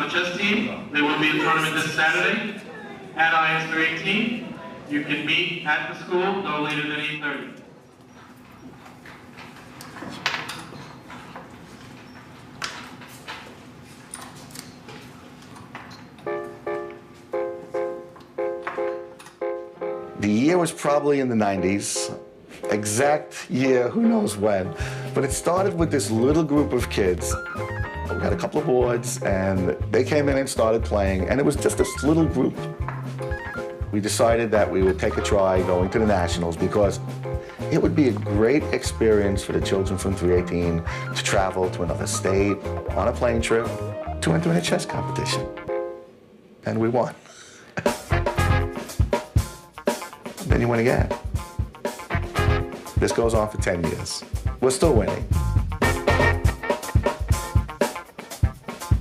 on the chess team. There will be a tournament this Saturday at IS 318. You can meet at the school no later than 8:30. The year was probably in the 90s. Exact year, who knows when. But it started with this little group of kids. We had a couple of boards, and they came in and started playing, and it was just this little group. We decided that we would take a try going to the Nationals because it would be a great experience for the children from 318 to travel to another state on a plane trip to enter in a chess competition. And we won. Then you win again. This goes on for 10 years. We're still winning.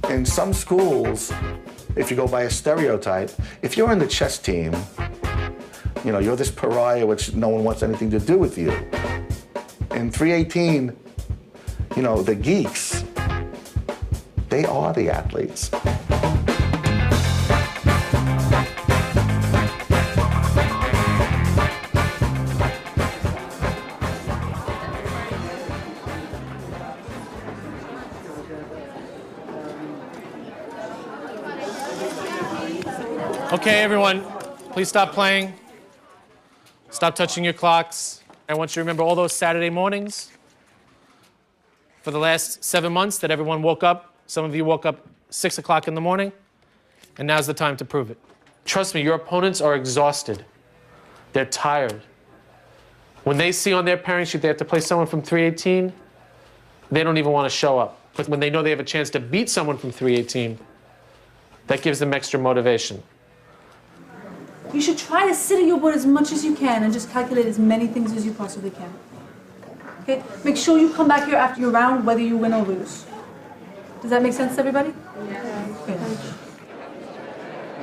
In some schools, if you go by a stereotype, if you're in the chess team, you know, you're this pariah which no one wants anything to do with you. In 318, you know, the geeks, they are the athletes. Okay, everyone, please stop playing. Stop touching your clocks. I want you to remember all those Saturday mornings for the last 7 months that everyone woke up. Some of you woke up 6 o'clock in the morning, and now's the time to prove it. Trust me, your opponents are exhausted. They're tired. When they see on their parent sheet they have to play someone from 318, they don't even want to show up. But when they know they have a chance to beat someone from 318, that gives them extra motivation. You should try to sit at your board as much as you can and just calculate as many things as you possibly can. Okay? Make sure you come back here after your round, whether you win or lose. Does that make sense to everybody? Yeah.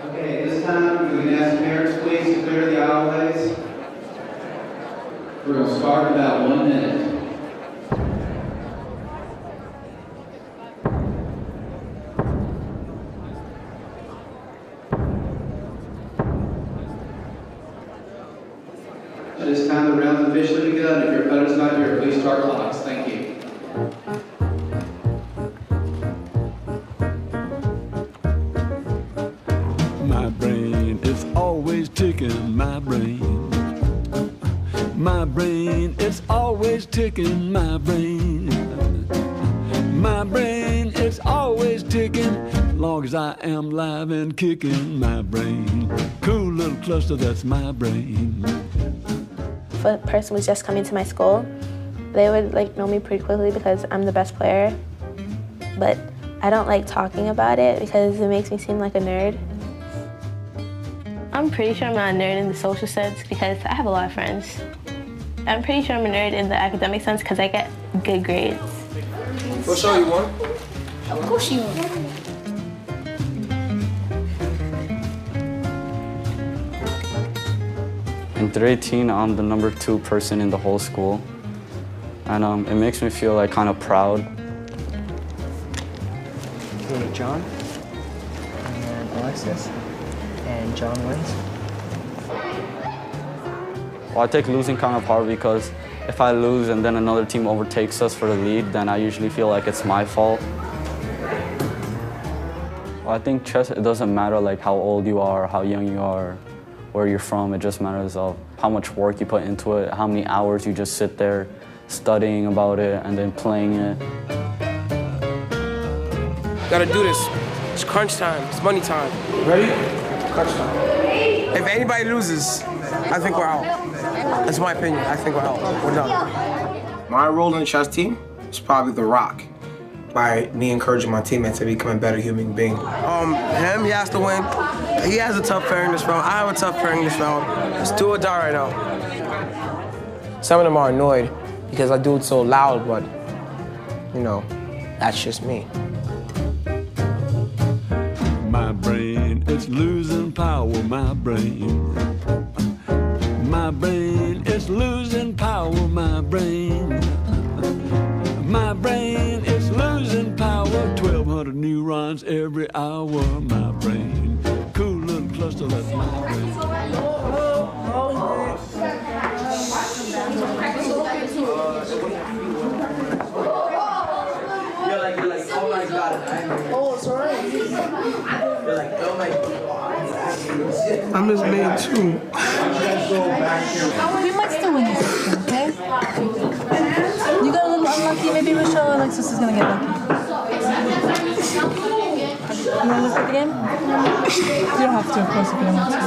Okay, this time we can ask parents please to clear the aisleways. We're going to start in about 1 minute. At this time, the round's officially begun. If your opponent's not here, please start clocks. Thank you. My brain is always ticking, my brain. My brain is always ticking, my brain. My brain is always ticking, long as I am live and kicking, my brain. Cool little cluster, that's my brain. If a person was just coming to my school, they would know me pretty quickly because I'm the best player. But I don't like talking about it because it makes me seem like a nerd. I'm pretty sure I'm not a nerd in the social sense because I have a lot of friends. I'm pretty sure I'm a nerd in the academic sense because I get good grades. We'll show you one. Of course you will. In 318, I'm the number 2 person in the whole school. And it makes me feel kind of proud. Okay, John, and Alexis, and John wins. Well, I take losing kind of hard because if I lose and then another team overtakes us for the lead, then I usually feel like it's my fault. Well, I think chess, it doesn't matter how old you are, how young you are, where you're from. It just matters of how much work you put into it, how many hours you just sit there studying about it and then playing it. Gotta do this. It's crunch time. It's money time. Ready? Crunch time. If anybody loses, I think we're out. That's my opinion. I think we're out. We're done. My role in the chess team is probably the rock. By me encouraging my teammates to become a better human being. Him, he has to win. He has a tough pair in this round. I have a tough pair in this round. It's do or die right now. Some of them are annoyed because I do it so loud, but, you know, that's just me. My brain is losing power, my brain. My brain is losing power, my brain. My brain is losing power, 1,200 neurons every hour. My brain, cool little cluster, that's my brain. You're like, oh my God. Oh, it's alright. You're like, oh my God. I miss being too. You might still win this section, okay? You got a little unlucky. Maybe Rochelle or Alexis is gonna get lucky. You wanna look at the game? You don't have to, of course, if you don't want to.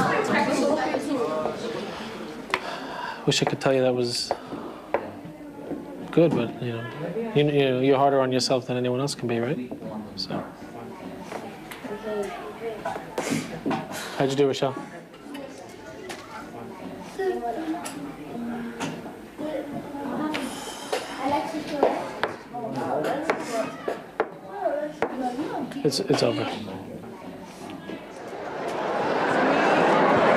Wish I could tell you that was good, but you know, you're harder on yourself than anyone else can be, right? So, how'd you do, Rochelle? It's over.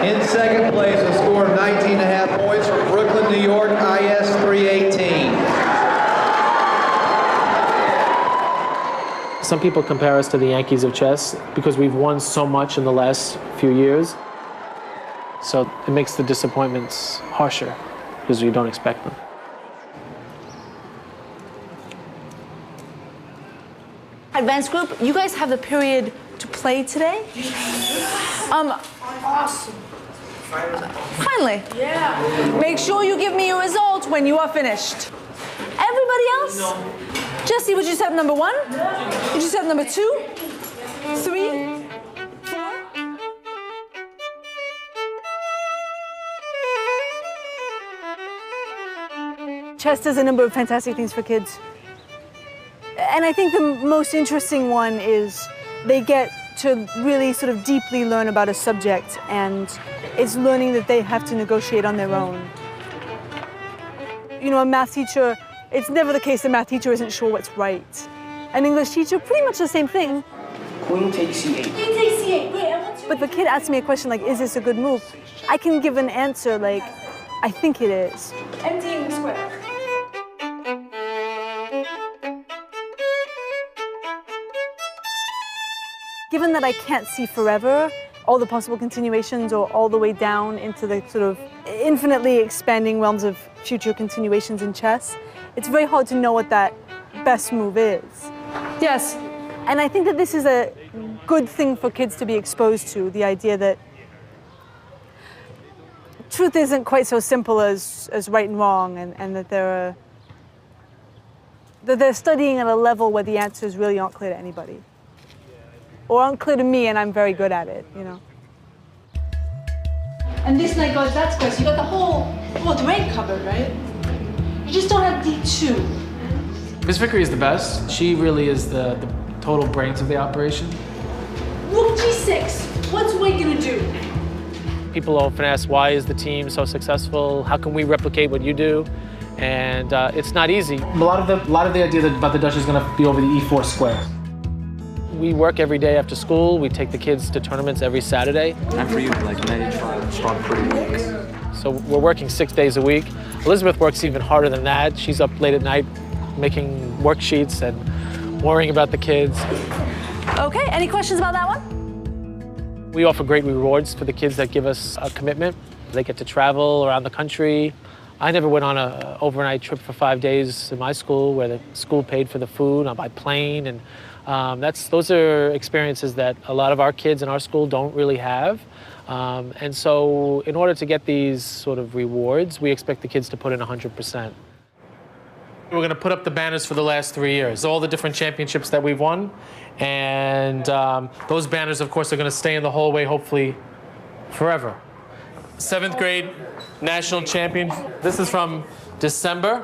In second place, a score of 19.5 points from Brooklyn, New York, IS 318. Some people compare us to the Yankees of chess because we've won so much in the last few years. So it makes the disappointments harsher because you don't expect them. Advanced group, you guys have the period to play today? Awesome. Finally. Yeah. Make sure you give me your result when you are finished. Everybody else? No. Jesse, would you set up number 1? Yeah. Would you set up number 2? 3? 4? Chess does a number of fantastic things for kids. And I think the most interesting one is they get to really sort of deeply learn about a subject, and it's learning that they have to negotiate on their own. You know, a math teacher, it's never the case the math teacher isn't sure what's right. An English teacher, pretty much the same thing. Queen takes C8. Queen takes C8, great. But the kid asks me a question like, is this a good move? I can give an answer like, I think it is. Emptying the square. Given that I can't see forever, all the possible continuations or all the way down into the sort of infinitely expanding realms of future continuations in chess, it's very hard to know what that best move is. Yes, and I think that this is a good thing for kids to be exposed to, the idea that truth isn't quite so simple as right and wrong, and that they're studying at a level where the answers really aren't clear to anybody. Or aren't clear to me, and I'm very good at it, you know. And this knight goes that square, so you got the whole fourth rank covered, right? You just don't have D2. Miss Vickery is the best. She really is the total brains of the operation. Rook G6, what's Wade gonna do? People often ask, why is the team so successful? How can we replicate what you do? And it's not easy. A lot of the idea about the Dutch is gonna be over the E4 square. We work every day after school. We take the kids to tournaments every Saturday. And for you, like, manage to start pretty weak. So we're working 6 days a week. Elizabeth works even harder than that. She's up late at night making worksheets and worrying about the kids. Okay, any questions about that one? We offer great rewards for the kids that give us a commitment. They get to travel around the country. I never went on an overnight trip for 5 days in my school where the school paid for the food by plane. And those are experiences that a lot of our kids in our school don't really have. And so in order to get these sort of rewards, we expect the kids to put in 100%. We're going to put up the banners for the last 3 years, all the different championships that we've won. And those banners, of course, are going to stay in the hallway, hopefully, forever. 7th grade national champion. This is from December.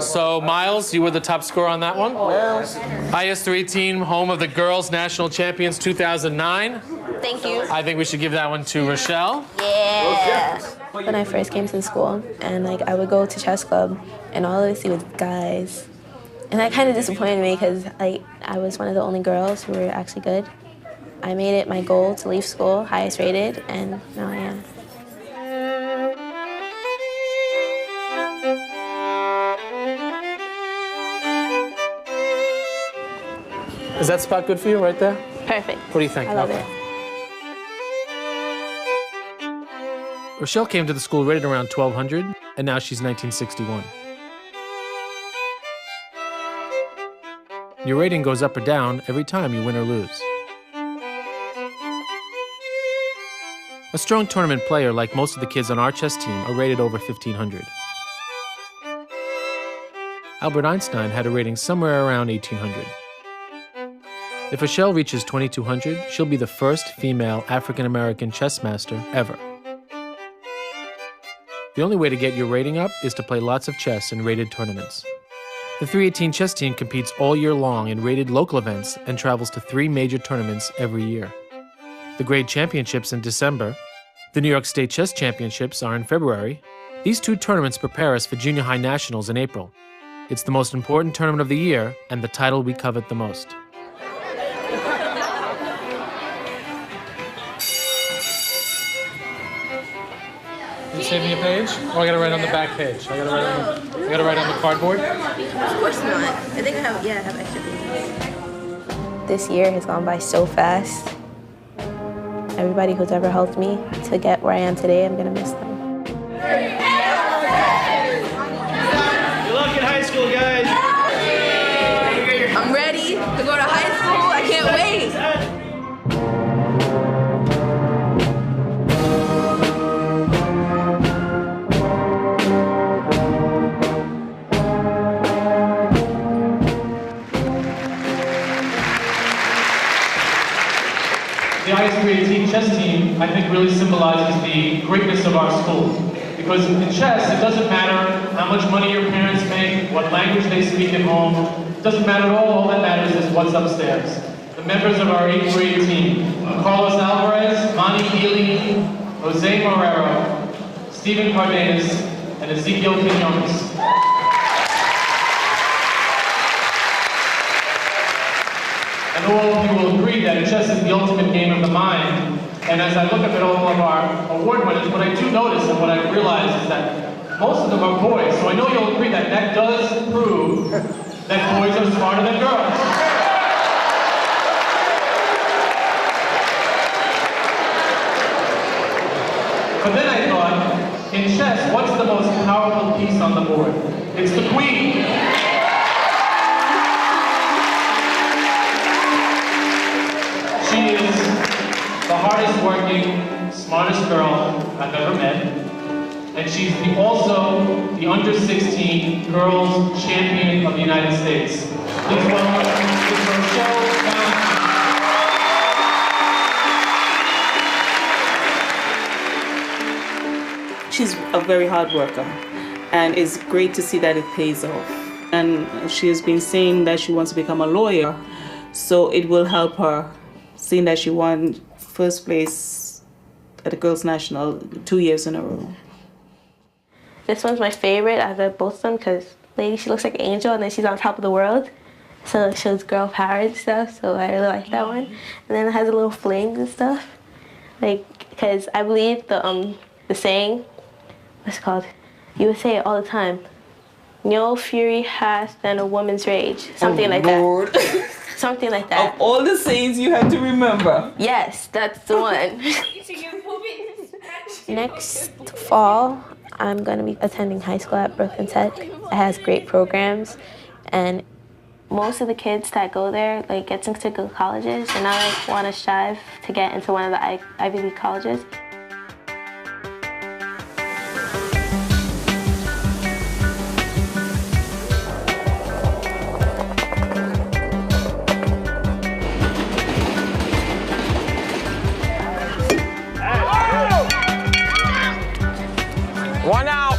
So, Miles, you were the top scorer on that one. IS 318, home of the girls national champions 2009. Thank you. I think we should give that one to Rochelle. Yeah. When I first came to school, and I would go to chess club, and all I would see was guys. And that kind of disappointed me because I was one of the only girls who were actually good. I made it my goal to leave school highest rated, and now I am. Is that spot good for you right there? Perfect. What do you think? I love it. Rochelle came to the school right at around 1200, and now she's 1961. Your rating goes up or down every time you win or lose. A strong tournament player, like most of the kids on our chess team, are rated over 1500. Albert Einstein had a rating somewhere around 1800. If Rochelle reaches 2200, she'll be the first female African-American chess master ever. The only way to get your rating up is to play lots of chess in rated tournaments. The 318 chess team competes all year long in rated local events and travels to 3 major tournaments every year. The Grade Championships in December. The New York State Chess Championships are in February. These 2 tournaments prepare us for junior high nationals in April. It's the most important tournament of the year and the title we covet the most. You save me a page? Oh, I gotta write on the back page. I gotta write on the cardboard? Of course not. I think I have extra pages. This year has gone by so fast. Everybody who's ever helped me to get where I am today, I'm gonna miss them. Good luck in high school, guys. I'm ready to go to high school. I can't wait. The IS318 chess team, I think, really symbolizes the greatness of our school. Because in chess, it doesn't matter how much money your parents make, what language they speak at home. It doesn't matter at all. All that matters is what's upstairs. The members of our 8th grade team, Carlos Alvarez, Monty Healy, Jose Marrero, Stephen Cardenas, and Ezekiel Quinones. And all of you will agree that chess is the ultimate game of the mind. And as I look up at all of our award winners, what I do notice and what I realize is that most of them are boys. So I know you'll agree that that does prove that boys are smarter than girls. But then I thought, in chess, what's the most powerful piece on the board? It's the queen. She is the hardest working, smartest girl I've ever met. And she's also the under 16 girls champion of the United States. Please welcome Ms. Rochelle Valentine. She's a very hard worker, and it's great to see that it pays off. And she has been saying that she wants to become a lawyer, so it will help her, seeing that she won first place at the Girls National 2 years in a row. This one's my favorite out of both of them because lady, she looks like an angel and then she's on top of the world. So it shows girl power and stuff, so I really like that one. And then it has a little flames and stuff. Like, because I believe the saying, what's it called? You would say it all the time. No fury hath than a woman's rage. Something like Lord. that. Something like that. Of all the sayings you have to remember. Yes, that's the one. Next fall, I'm going to be attending high school at Brooklyn Tech. It has great programs, and most of the kids that go there gets into good colleges, and I want to strive to get into one of the Ivy League colleges. One out.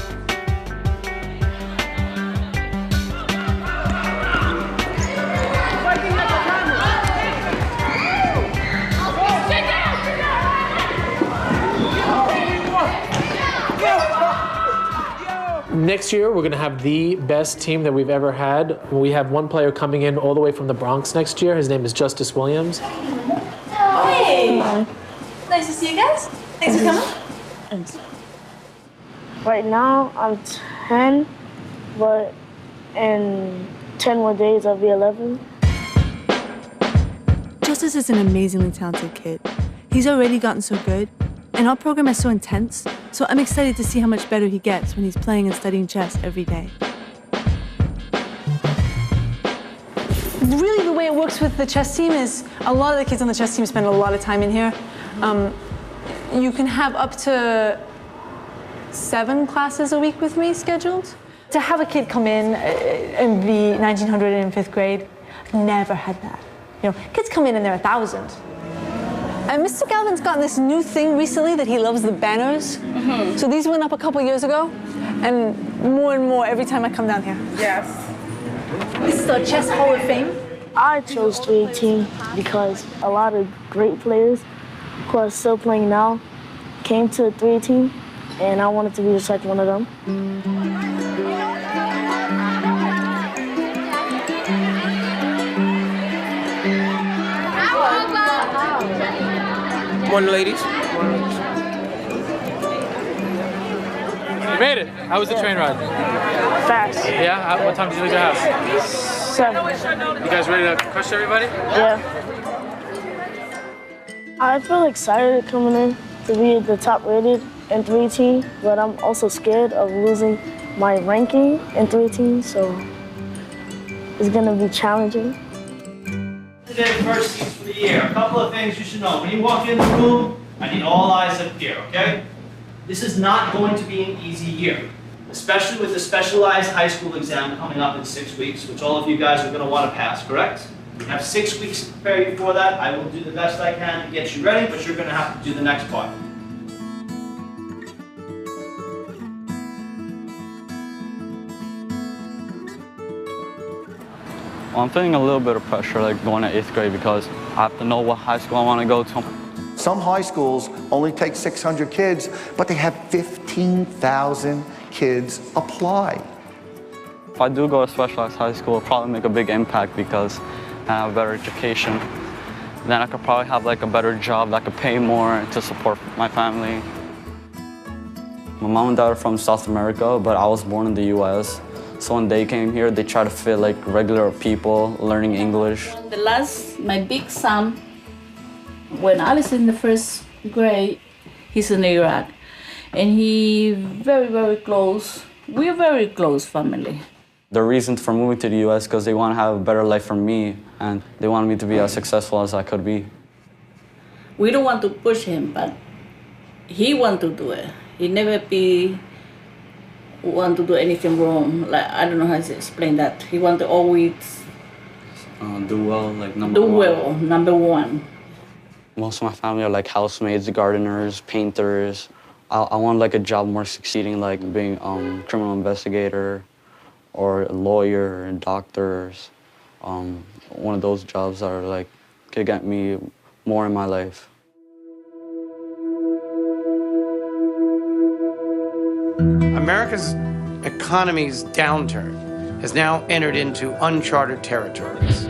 Next year, we're going to have the best team that we've ever had. We have one player coming in all the way from the Bronx next year. His name is Justice Williams. Hey! Nice to see you guys. Thanks for coming. Thanks. Right now, I'm 10, but in 10 more days, I'll be 11. Justice is an amazingly talented kid. He's already gotten so good, and our program is so intense, so I'm excited to see how much better he gets when he's playing and studying chess every day. Really, the way it works with the chess team is a lot of the kids on the chess team spend a lot of time in here. You can have up to 7 classes a week with me scheduled. To have a kid come in and be 1900 in 5th grade, never had that. You know, kids come in and they're 1,000. And Mr. Galvin's gotten this new thing recently that he loves the banners. Mm-hmm. So these went up a couple years ago, and more every time I come down here. Yes. This is the Chess Hall of Fame. I chose 318 because a lot of great players who are still playing now came to 318, and I wanted to be just like one of them. Morning, ladies. You made it. How was the train ride? Fast. Yeah? What time did you leave your house? 7. You guys ready to crush everybody? Yeah. I feel excited coming in to be the top rated in 318, but I'm also scared of losing my ranking in 318, so it's gonna be challenging. Today, first seats for the year. A couple of things you should know. When you walk in the room, I need all eyes up here, okay? This is not going to be an easy year, especially with the specialized high school exam coming up in 6 weeks, which all of you guys are going to want to pass, correct? You have 6 weeks to prepare you for that. I will do the best I can to get you ready, but you're going to have to do the next part. Well, I'm feeling a little bit of pressure, like going to 8th grade, because I have to know what high school I want to go to. Some high schools only take 600 kids, but they have 15,000 kids apply. If I do go to specialized high school, it'll probably make a big impact because I have a better education. Then I could probably have like a better job that could pay more to support my family. My mom and dad are from South America, but I was born in the US. So when they came here, they tried to fit like regular people learning English. My big son, when I was in the 1st grade, he's in Iraq. And he very close. We're very close family. The reason for moving to the US because they want to have a better life for me and they want me to be as successful as I could be. We don't want to push him, but he want to do it. He never want to do anything wrong. Like, I don't know how to explain that. He want to always do well, like number one. Most of my family are like housemaids, gardeners, painters. I want like a job more succeeding, like being criminal investigator or a lawyer and doctors. One of those jobs are like could get me more in my life. America's economy's downturn has now entered into uncharted territories.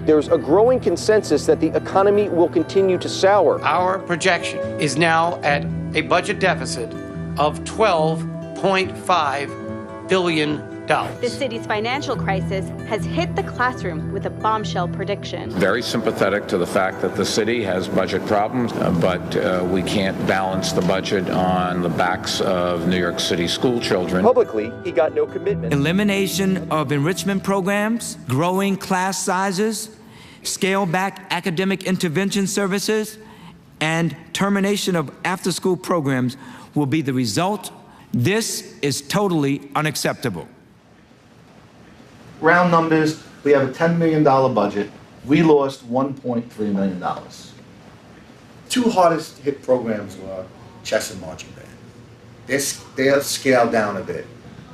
There's a growing consensus that the economy will continue to sour. Our projection is now at a budget deficit of $12.5 billion. The city's financial crisis has hit the classroom with a bombshell prediction. Very sympathetic to the fact that the city has budget problems, but we can't balance the budget on the backs of New York City school children. Publicly, he got no commitment. Elimination of enrichment programs, growing class sizes, scale back academic intervention services, and termination of after-school programs will be the result. This is totally unacceptable. Round numbers, we have a $10 million budget. We lost $1.3 million. 2 hardest hit programs were chess and marching band. They're scaled down a bit.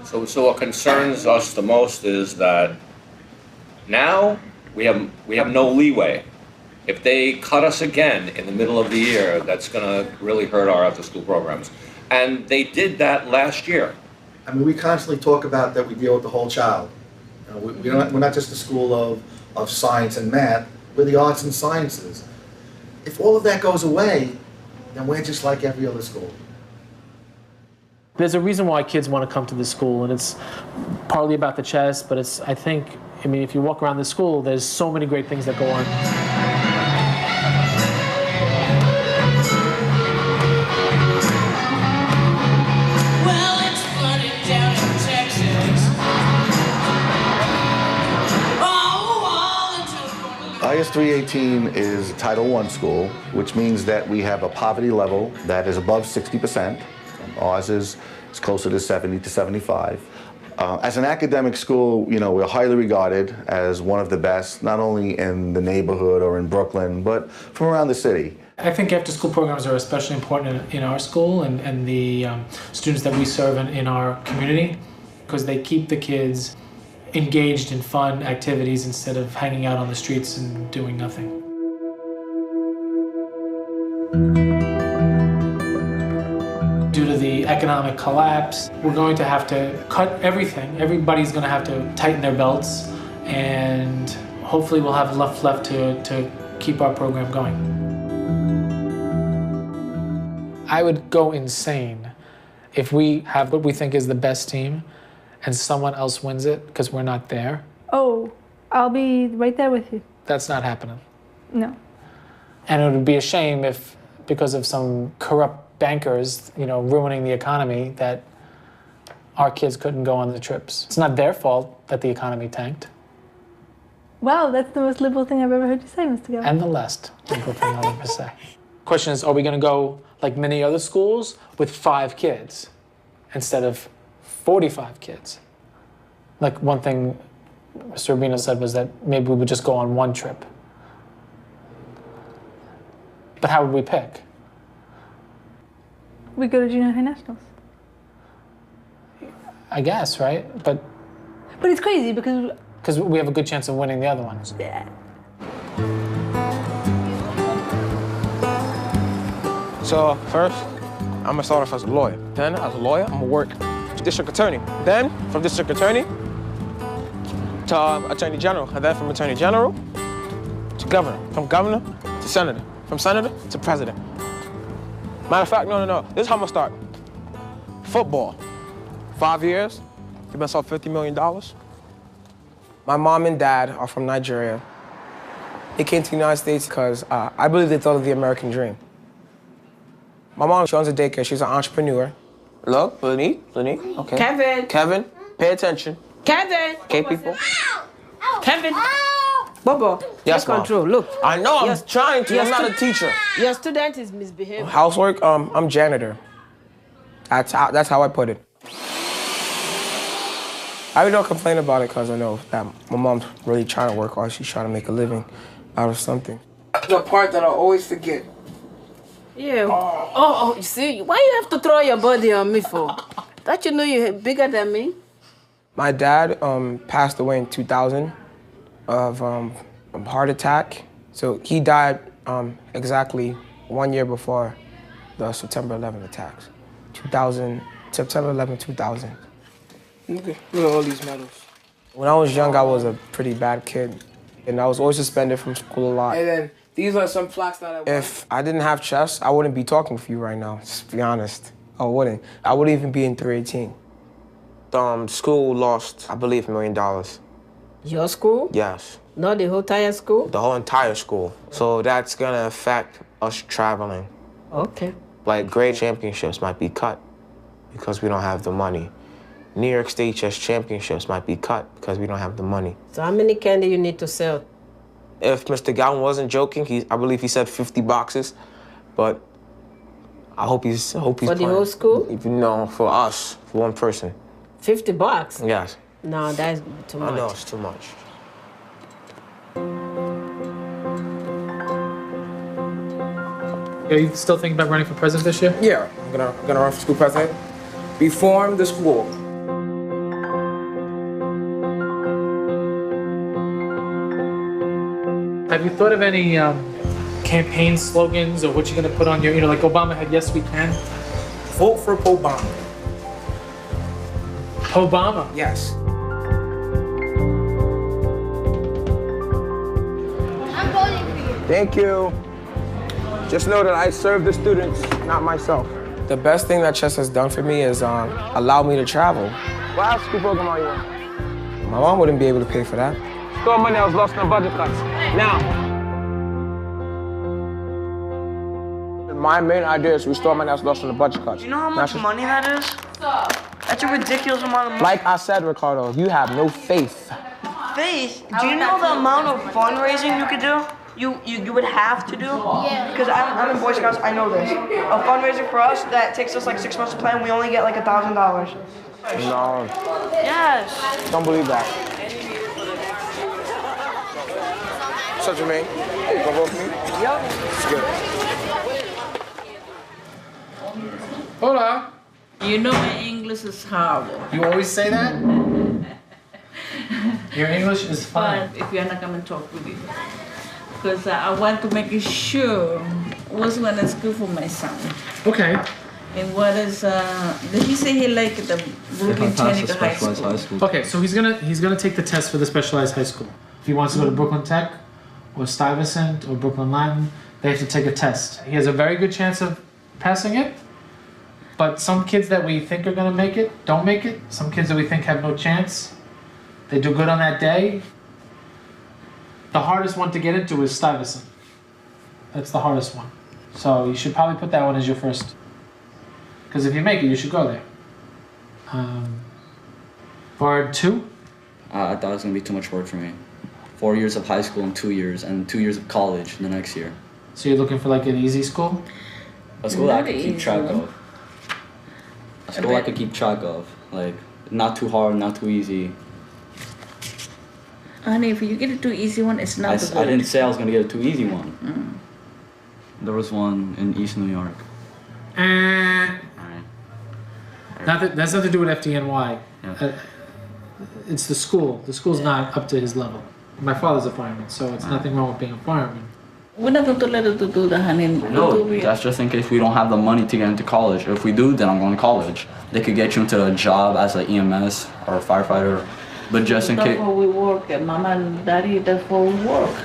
So what concerns us the most is that now we have no leeway. If they cut us again in the middle of the year, that's going to really hurt our after-school programs. And they did that last year. I mean, we constantly talk about that we deal with the whole child. We're not just a school of science and math, we're the arts and sciences. If all of that goes away, then we're just like every other school. There's a reason why kids want to come to this school, and it's partly about the chess, but I think I mean, if you walk around the school, there's so many great things that go on. IS 318 is a Title I school, which means that we have a poverty level that is above 60%. Ours is closer to 70 to 75. As an academic school, you know, we're highly regarded as one of the best, not only in the neighborhood or in Brooklyn, but from around the city. I think after-school programs are especially important in our school and the students that we serve in our community, because they keep the kids engaged in fun activities instead of hanging out on the streets and doing nothing. Due to the economic collapse, we're going to have to cut everything. Everybody's going to have to tighten their belts, and hopefully we'll have enough left to keep our program going. I would go insane if we have what we think is the best team and someone else wins it because we're not there. Oh, I'll be right there with you. That's not happening. No. And it would be a shame if, because of some corrupt bankers, you know, ruining the economy, that our kids couldn't go on the trips. It's not their fault that the economy tanked. Wow, that's the most liberal thing I've ever heard you say, Mr. Gilbert. And the last liberal thing I'll ever say. Question is, are we going to go like many other schools with 5 kids instead of 45 kids? Like one thing Mr. Rubino said was that maybe we would just go on one trip. But how would we pick? We go to junior high nationals. I guess, right? But it's crazy because we have a good chance of winning the other ones. Yeah. So first, I'm gonna start off as a lawyer. Then as a lawyer, I'm gonna work district attorney. Then from district attorney to attorney general. And then from attorney general to governor. From governor to senator. From senator to president. Matter of fact, no. This is how I'm gonna start. Football. 5 years, give myself $50 million. My mom and dad are from Nigeria. They came to the United States because I believe they thought of the American dream. My mom, she owns a daycare. She's an entrepreneur. Look, Lenny, okay. Kevin, pay attention. Kevin. Okay, people. Kevin. Bobo, Yes, take control. Look. I know, I'm trying to. I'm not a teacher. Your student is misbehaving. Housework, I'm janitor. That's how I put it. I really don't complain about it because I know that my mom's really trying to work hard. She's trying to make a living out of something. The part that I always forget. Yeah. Oh, you see, why you have to throw your body on me for? Don't you know you're bigger than me? My dad passed away in 2000 of a heart attack. So he died exactly 1 year before the September 11 attacks. September 11, 2000. Look at all these medals. When I was young, I was a pretty bad kid. And I was always suspended from school a lot. And then these are some plaques that I won. If I didn't have chess, I wouldn't be talking to you right now, just to be honest. I wouldn't. I wouldn't even be in 318. The school lost, I believe, $1 million. Your school? Yes. Not the whole entire school? The whole entire school. So that's gonna affect us traveling. Okay. Like grade championships might be cut because we don't have the money. New York State chess championships might be cut because we don't have the money. So how many candy you need to sell? If Mr. Gowan wasn't joking, I believe he said 50 boxes, but I hope he's For the whole school? No, for us, for one person. 50 bucks? Yes. No, that's too much. I know, it's too much. Are you still thinking about running for president this year? Yeah, I'm gonna run for school president. Reform the school. Have you thought of any campaign slogans or what you're going to put on your, like Obama had, "Yes, we can"? Vote for Obama. Obama? Yes. I'm voting for you. Thank you. Just know that I serve the students, not myself. The best thing that chess has done for me is allow me to travel. What school program are you in? My mom wouldn't be able to pay for that. restore money that was lost in the budget cuts. Now. My main idea is to restore money that's lost in the budget cuts. Do you know how much money that is? That's a ridiculous amount of money. Like I said, Ricardo, you have no faith. Faith? Do you know the amount of fundraising you could do? You would have to do? Yeah. Because I'm in Boy Scouts, I know this. A fundraiser for us that takes us like 6 months to plan, we only get like $1,000. No. Yes. Don't believe that. Such a man. You gonna vote for me? Yep. It's good. Hola. You know my English is horrible. You always say that? Your English is fine. But if you're not going to talk with me. Because I want to make sure what's one is good for my son. Okay. And what is, did he say he liked the Brooklyn Technical High School? Okay, so he's gonna take the test for the specialized high school. If he wants to go to Brooklyn Tech or Stuyvesant or Brooklyn Latin, they have to take a test. He has a very good chance of passing it. But some kids that we think are gonna make it, don't make it. Some kids that we think have no chance, they do good on that day. The hardest one to get into is Stuyvesant. That's the hardest one. So you should probably put that one as your first. Because if you make it, you should go there. For 2? I thought it was gonna be too much work for me. 4 years of high school in 2 years, and 2 years of college the next year. So you're looking for like an easy school? A school that I could keep track of. A school I could keep track of. Like, not too hard, not too easy. Honey, if you get a too easy one, it's not good. I didn't say I was gonna get a too easy one. There was one in East New York. That's nothing to do with FDNY. Yeah. It's the school. The school's not up to his level. My father's a fireman, so it's nothing wrong with being a fireman. We're not going to let her do that, honey. No, that's just in case we don't have the money to get into college. If we do, then I'm going to college. They could get you into a job as an EMS or a firefighter, but just in case. That's why we work, and Mama and Daddy, that's why we work.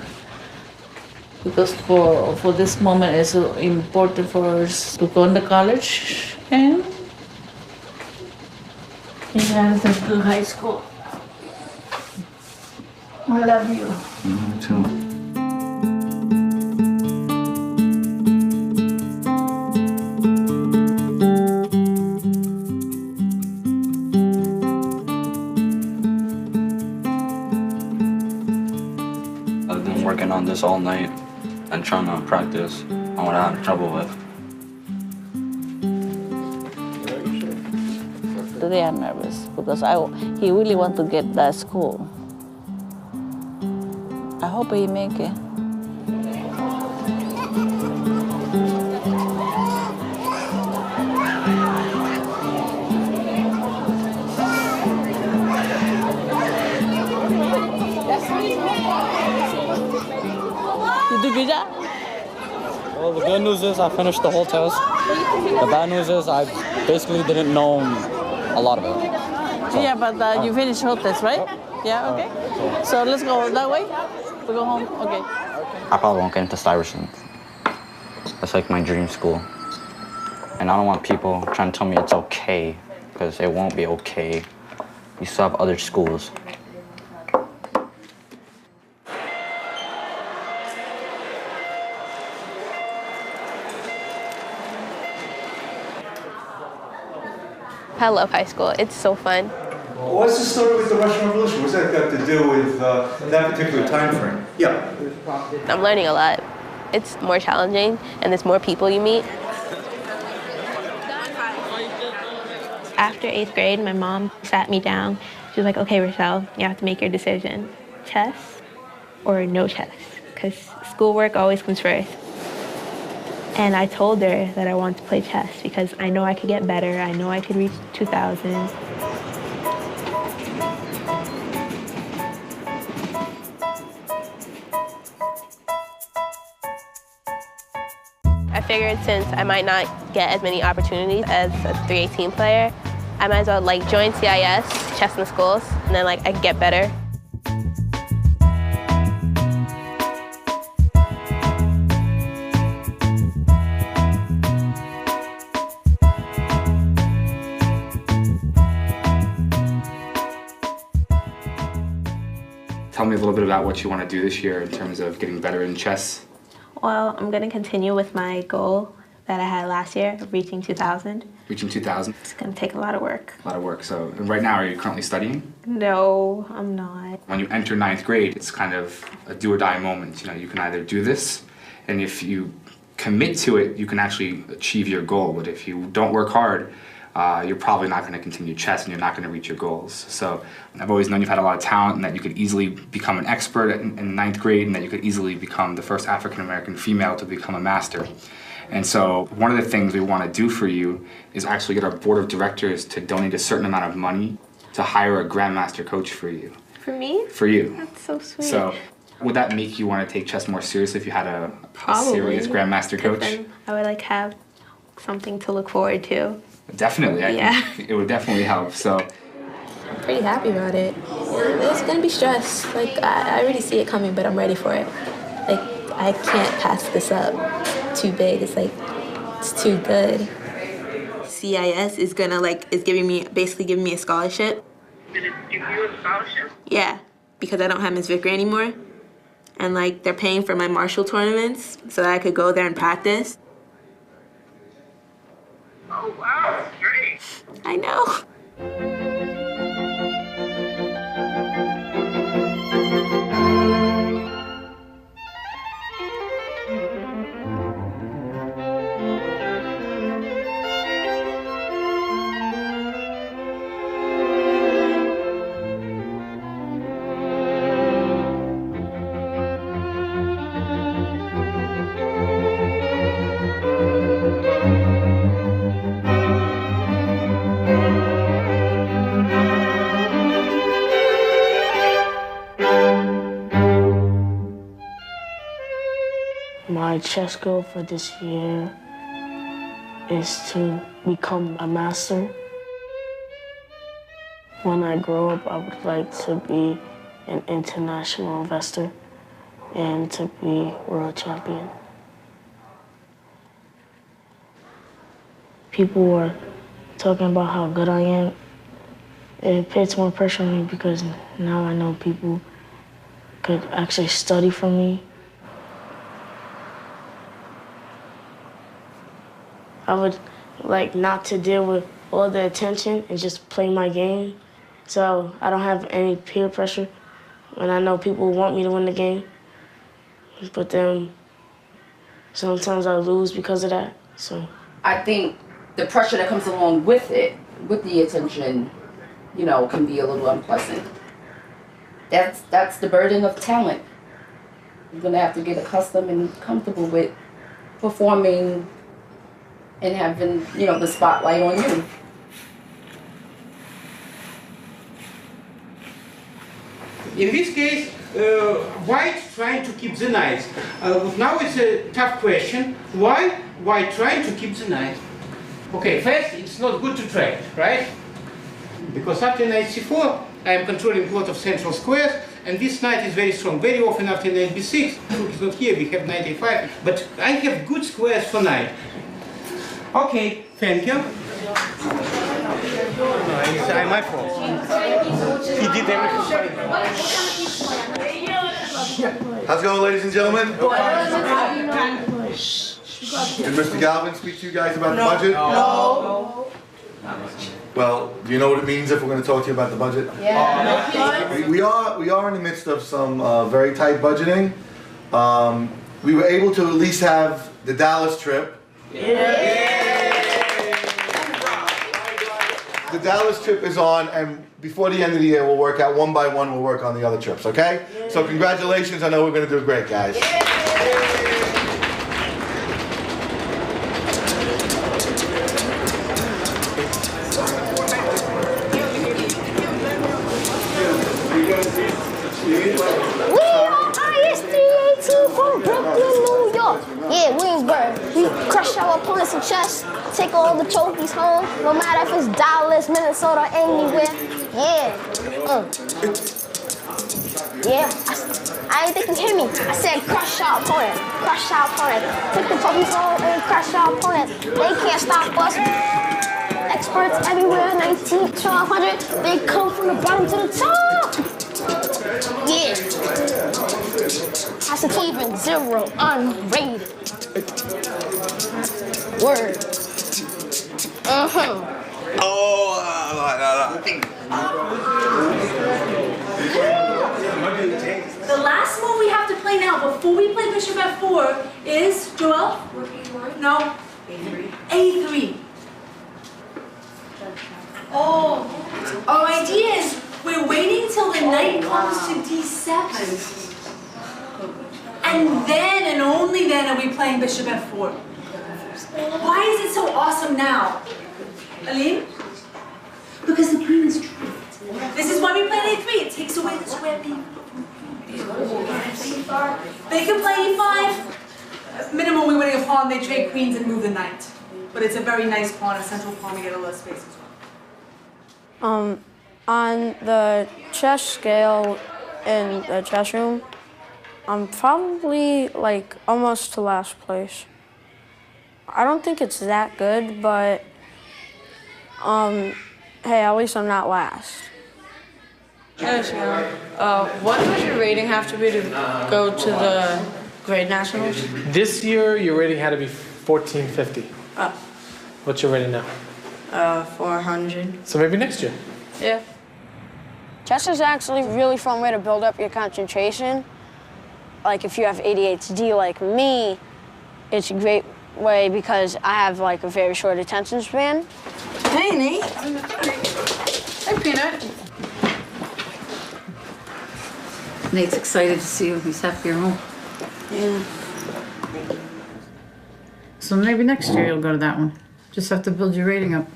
Because for this moment, it's important for us to go into college and he has a good high school. I love you. Me too. I've been working on this all night and trying to practice on what I had trouble with. Today I'm nervous because he really wants to get that school. I hope he make it. You do good job? Well, the good news is I finished the whole test. The bad news is I basically didn't know a lot of it. So, yeah, but you finished the whole test, right? Yeah, okay. So let's go that way. We go home, okay. I probably won't get into Stuyvesant. That's like my dream school. And I don't want people trying to tell me it's okay, because it won't be okay. You still have other schools. I love high school. It's so fun. What's the story with the Russian Revolution? What's that got to do with that particular time frame? Yeah. I'm learning a lot. It's more challenging, and there's more people you meet. After 8th grade, my mom sat me down. She was like, okay, Rochelle, you have to make your decision. Chess or no chess? Because schoolwork always comes first. And I told her that I wanted to play chess because I know I could get better. I know I could reach 2,000. I figured since I might not get as many opportunities as a 318 player, I might as well join CIS, chess in the schools, and then I could get better. Tell me a little bit about what you want to do this year in terms of getting better in chess. Well, I'm going to continue with my goal that I had last year of reaching 2,000. Reaching 2,000? It's going to take a lot of work. A lot of work. So right now, are you currently studying? No, I'm not. When you enter 9th grade, it's kind of a do or die moment. You know, you can either do this, and if you commit to it, you can actually achieve your goal. But if you don't work hard, you're probably not going to continue chess and you're not going to reach your goals. So I've always known you've had a lot of talent and that you could easily become an expert in 9th grade and that you could easily become the first African-American female to become a master. And so one of the things we want to do for you is actually get our board of directors to donate a certain amount of money to hire a grandmaster coach for you. For me? For you. That's so sweet. So would that make you want to take chess more seriously if you had a serious grandmaster coach? Then I would like have something to look forward to. Definitely. I think it would definitely help. So I'm pretty happy about it. It's gonna be stress. Like I already see it coming, but I'm ready for it. Like I can't pass this up. It's too big. It's like it's too good. CIS is gonna basically giving me a scholarship. Did it give you a scholarship? Yeah, because I don't have Miss Vickery anymore, and like they're paying for my Marshall tournaments so that I could go there and practice. Oh wow, that's great. I know. My chess goal for this year is to become a master. When I grow up, I would like to be an international investor and to be world champion. People were talking about how good I am. It puts more pressure on me because now I know people could actually study from me. I would like not to deal with all the attention and just play my game. So I don't have any peer pressure. And I know people want me to win the game. But then sometimes I lose because of that. So I think the pressure that comes along with it, with the attention, you know, can be a little unpleasant. That's the burden of talent. You're gonna have to get accustomed and comfortable with performing and having, you know, the spotlight on you. In this case, white trying to keep the knight. Now it's a tough question. Why white trying to keep the knight? Okay, first, it's not good to try, right? Because after knight c4, I am controlling a lot of central squares, and this knight is very strong. Very often after knight b6, rook is not here, we have knight a5, but I have good squares for knight. Okay, thank you. No, it's my fault. He did everything fine. How's it going, ladies and gentlemen? Did Mr. Galvin speak to you guys about the budget? No. Well, do you know what it means if we're going to talk to you about the budget? Yeah. We are in the midst of some very tight budgeting. We were able to at least have the Dallas trip. The Dallas trip is on, and before the end of the year, we'll work out one by one. We'll work on the other trips, okay? So congratulations. I know we're going to do great, guys. From Brooklyn, New York. Yeah, Williamsburg. We crush our opponents in chess, take all the trophies home, no matter if it's Dallas, Minnesota, anywhere. Yeah. Yeah. I didn't think you hear me. I said crush our opponent. Crush our opponent. Take the trophies home and crush our opponent. They can't stop us. Experts everywhere, 19, 1200. They come from the bottom to the top. Yeah. Has to keep it 0, unrated. Word. The last move we have to play now before we play bishop f4 is, Joel? No. A3. Oh, our idea is we're waiting till the knight comes to d7. And then and only then are we playing bishop f4. Why is it so awesome now? Aline? Because the queen is trapped. This is why we play a3. It takes away the square beam. They can play e5. Minimum, we're winning a pawn. They trade queens and move the knight. But it's a very nice pawn, a central pawn. We get a little space as well. On the chess scale in the chess room, I'm probably like almost to last place. I don't think it's that good, but hey, at least I'm not last. Yes, what does your rating have to be to go to the grade nationals? This year, your rating had to be 1450. What's your rating now? 400. So maybe next year. Yeah. Chess is actually a really fun way to build up your concentration. Like if you have ADHD like me, it's a great way because I have like a very short attention span. Hey, Nate. Hey, Peanut. Nate's excited to see you. He's happy you're home. Yeah. So maybe next year you'll go to that one. Just have to build your rating up.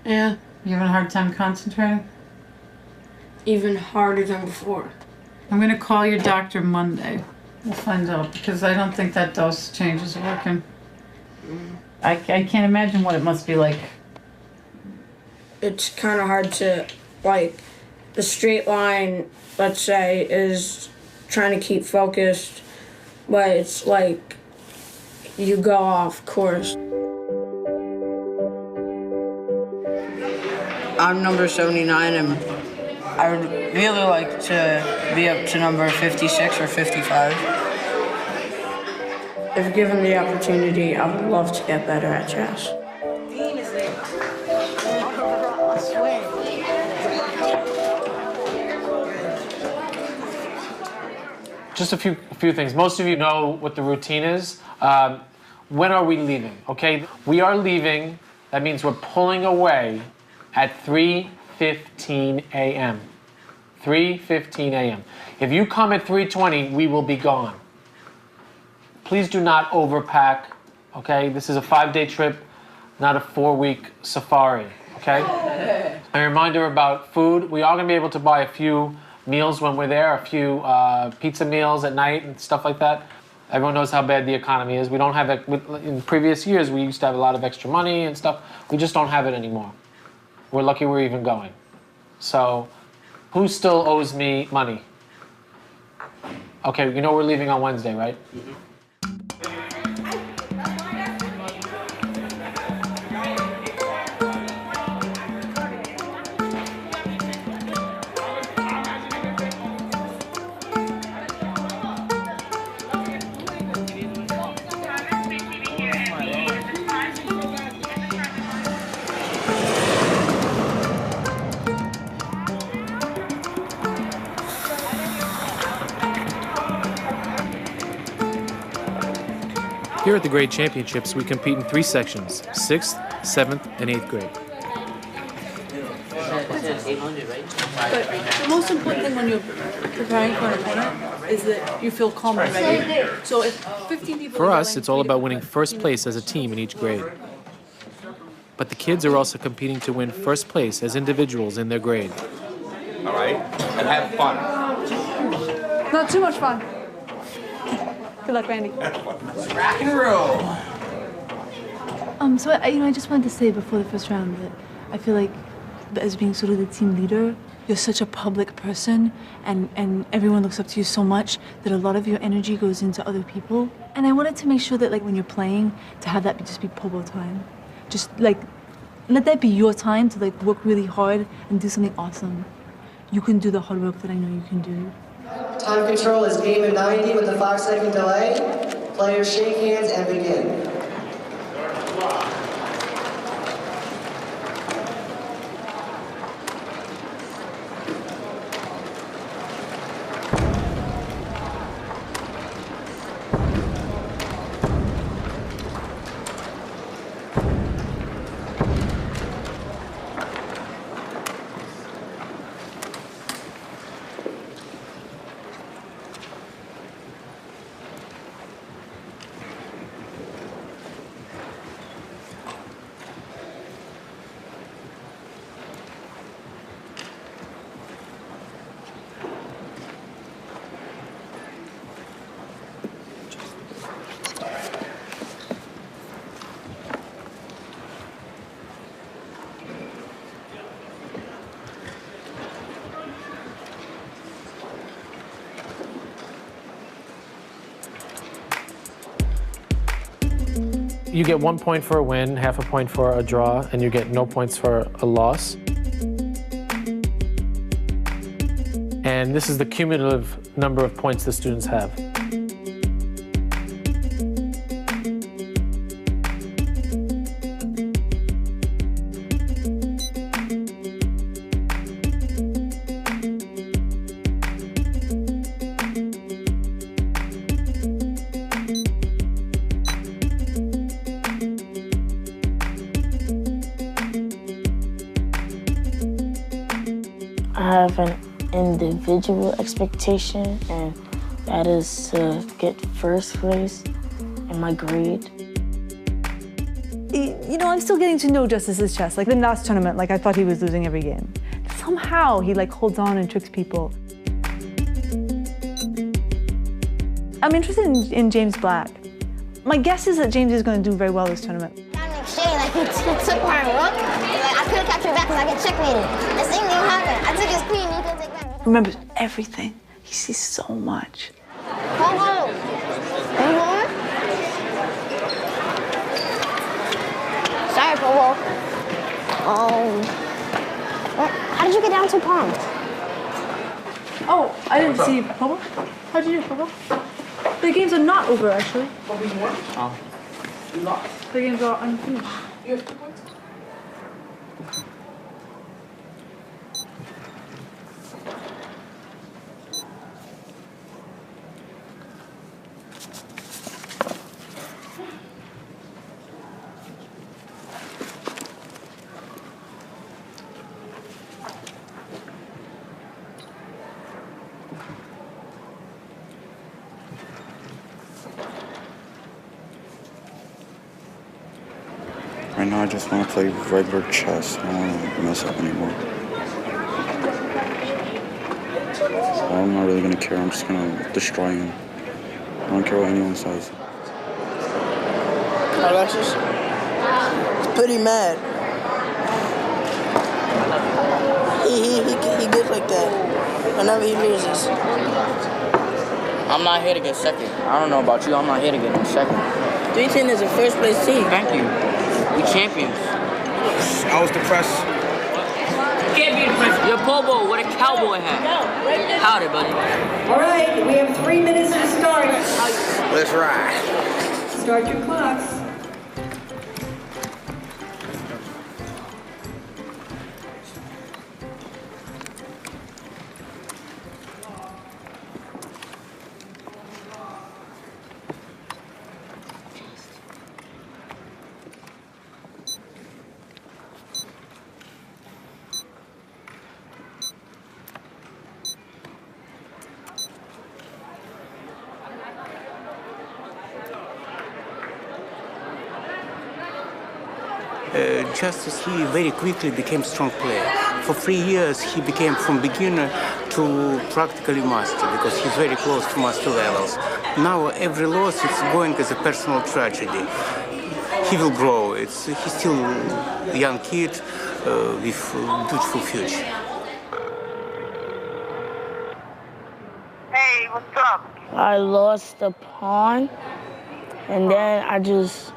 Yeah. You having a hard time concentrating? Even harder than before. I'm gonna call your doctor Monday. We'll find out, because I don't think that dose change is working. I can't imagine what it must be like. It's kind of hard to, like, the straight line, let's say, is trying to keep focused, but it's like you go off course. I'm number 79, and I would really like to be up to number 56 or 55. If given the opportunity, I would love to get better at chess. Just a few things. Most of you know what the routine is. When are we leaving? Okay, we are leaving. That means we're pulling away at 3:15 a.m. 3:15 a.m. If you come at 3:20, we will be gone. Please do not overpack. Okay, this is a 5-day trip, not a 4-week safari. Okay. A reminder about food. We are going to be able to buy a few meals when we're there, a few pizza meals at night and stuff like that. Everyone knows how bad the economy is. We don't have it. In previous years, we used to have a lot of extra money and stuff. We just don't have it anymore. We're lucky we're even going. So, who still owes me money? Okay, you know we're leaving on Wednesday, right? Mm-hmm. Here at the Grade Championships, we compete in 3 sections, 6th, 7th, and 8th grade. But the most important thing when you're preparing for an opponent is that you feel calm and ready. So if 15 people... For us, it's all about winning first place as a team in each grade. But the kids are also competing to win first place as individuals in their grade. All right? And have fun. Not too much fun. Good luck, Randy. Rock and roll. So I just wanted to say before the first round that I feel like as being sort of the team leader, you're such a public person and everyone looks up to you so much that a lot of your energy goes into other people. And I wanted to make sure that like when you're playing, to have that just be Pobo time. Just like, let that be your time to like work really hard and do something awesome. you can do the hard work that I know you can do. Time control is game of 90 with a 5-second delay. Players shake hands and begin. You get 1 point for a win, half a point for a draw, and you get no points for a loss. And this is the cumulative number of points the students have. I have an individual expectation, and that is to get first place in my grade. You know, I'm still getting to know Justice's chess. Like, in the last tournament, like, I thought he was losing every game. Somehow, he, like, holds on and tricks people. I'm interested in James Black. My guess is that James is going to do very well this tournament. Like, he took my rook, like, I couldn't capture it back because I get checkmated. The same thing happened. I took his queen, he couldn't take back. Remembers everything. He sees so much. Pogo! Sorry, Pogo. How did you get down 2 pawns? Oh, I didn't see Pogo. How'd you do, Pogo? The games are not over, actually. Oh. The games are unfinished. You have 2 points? Right now, I just want to play regular chess. I don't want to mess up anymore. So I'm not really going to care. I'm just going to destroy him. I don't care what anyone says. Alexis? He's pretty mad. He gets like that whenever he loses. I'm not here to get second. I don't know about you. I'm not here to get no second. 310 is a first place team. Thank you. We champions. I was depressed. Can't be depressed. You're Bobo with a cowboy hat. Howdy, buddy. All right, we have 3 minutes to start. Let's ride. Start your clocks. Justice, he very quickly became a strong player. For 3 years, he became from beginner to practically master because he's very close to master levels. Now, every loss is going as a personal tragedy. He will grow. He's still a young kid with a beautiful future. Hey, what's up? I lost the pawn, and then I just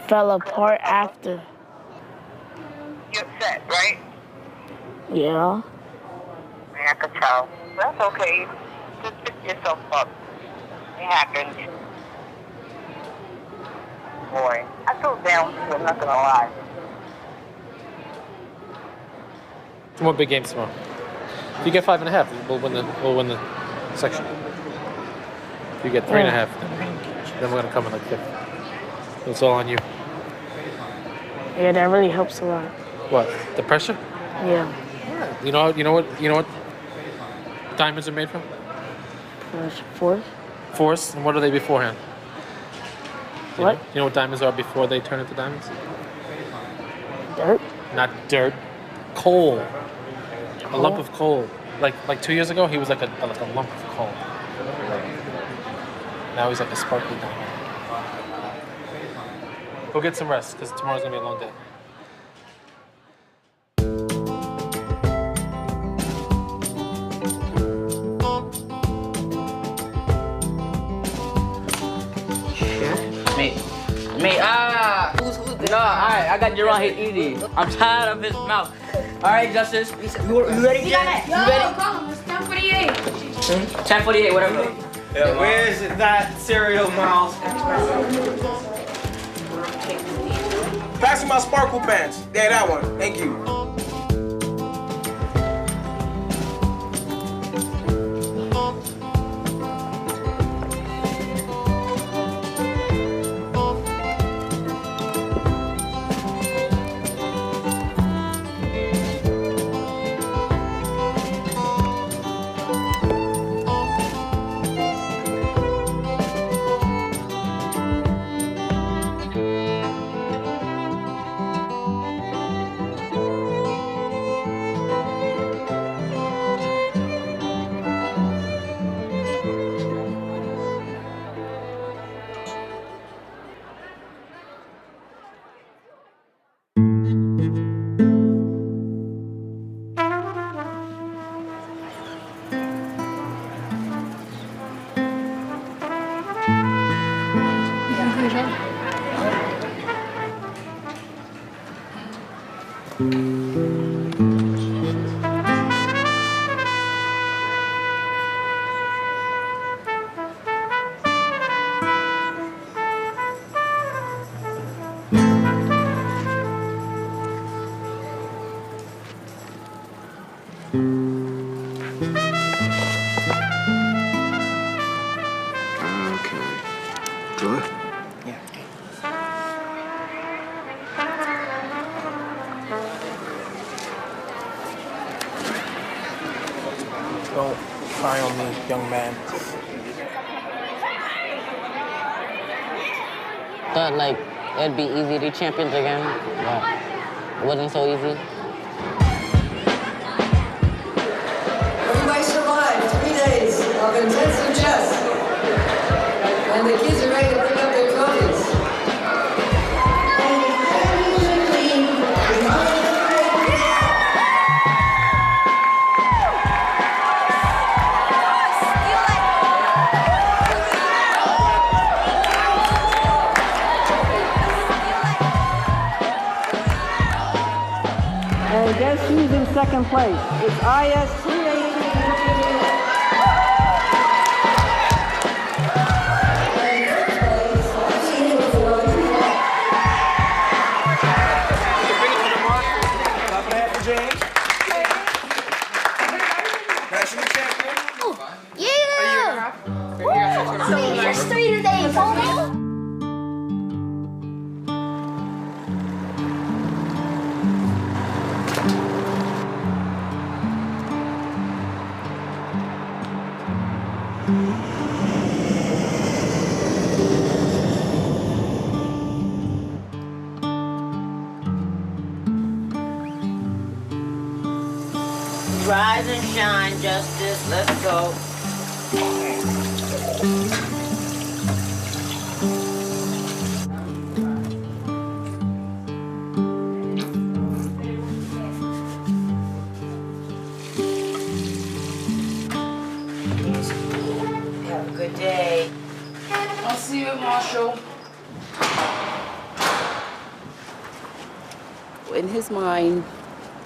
fell apart after. You're upset, right? Yeah. I could tell. That's okay. Just pick yourself up. It happened. Boy, I feel down too, I'm not gonna lie. 2 more big games tomorrow. If you get 5.5, we'll win the section. If you get 3.5, then we're gonna come in like 5th. It's all on you. Yeah, that really helps a lot. What? The pressure? Yeah. You know what diamonds are made from? Force. Force, and what are they beforehand? What? You know what diamonds are before they turn into diamonds? Dirt. Not dirt. Coal. A lump of coal. Like 2 years ago, he was like a lump of coal. Now he's like a sparkly diamond. Go get some rest, because tomorrow's gonna be a long day. Who's no, alright, I got you wrong here easy. I'm tired of his mouth. Alright, Justice. You ready, Jay? Yo, call him. It's 10:48. 10:48, whatever. Yeah, where's that cereal, Miles? Pass me my sparkle pants. Yeah, that one. Thank you. Good. Don't cry on me, young man. Thought like it'd be easy to be champions again, but it wasn't so easy. Everybody survived 3 days of intensive chess. And the kids are ready to bring up their trophies. And guess who's in second place? It's IS 318. Yeah! Woo! History today, folks! Rise and shine, Justice. Let's go. Have a good day. I'll see you at Marshall. In his mind,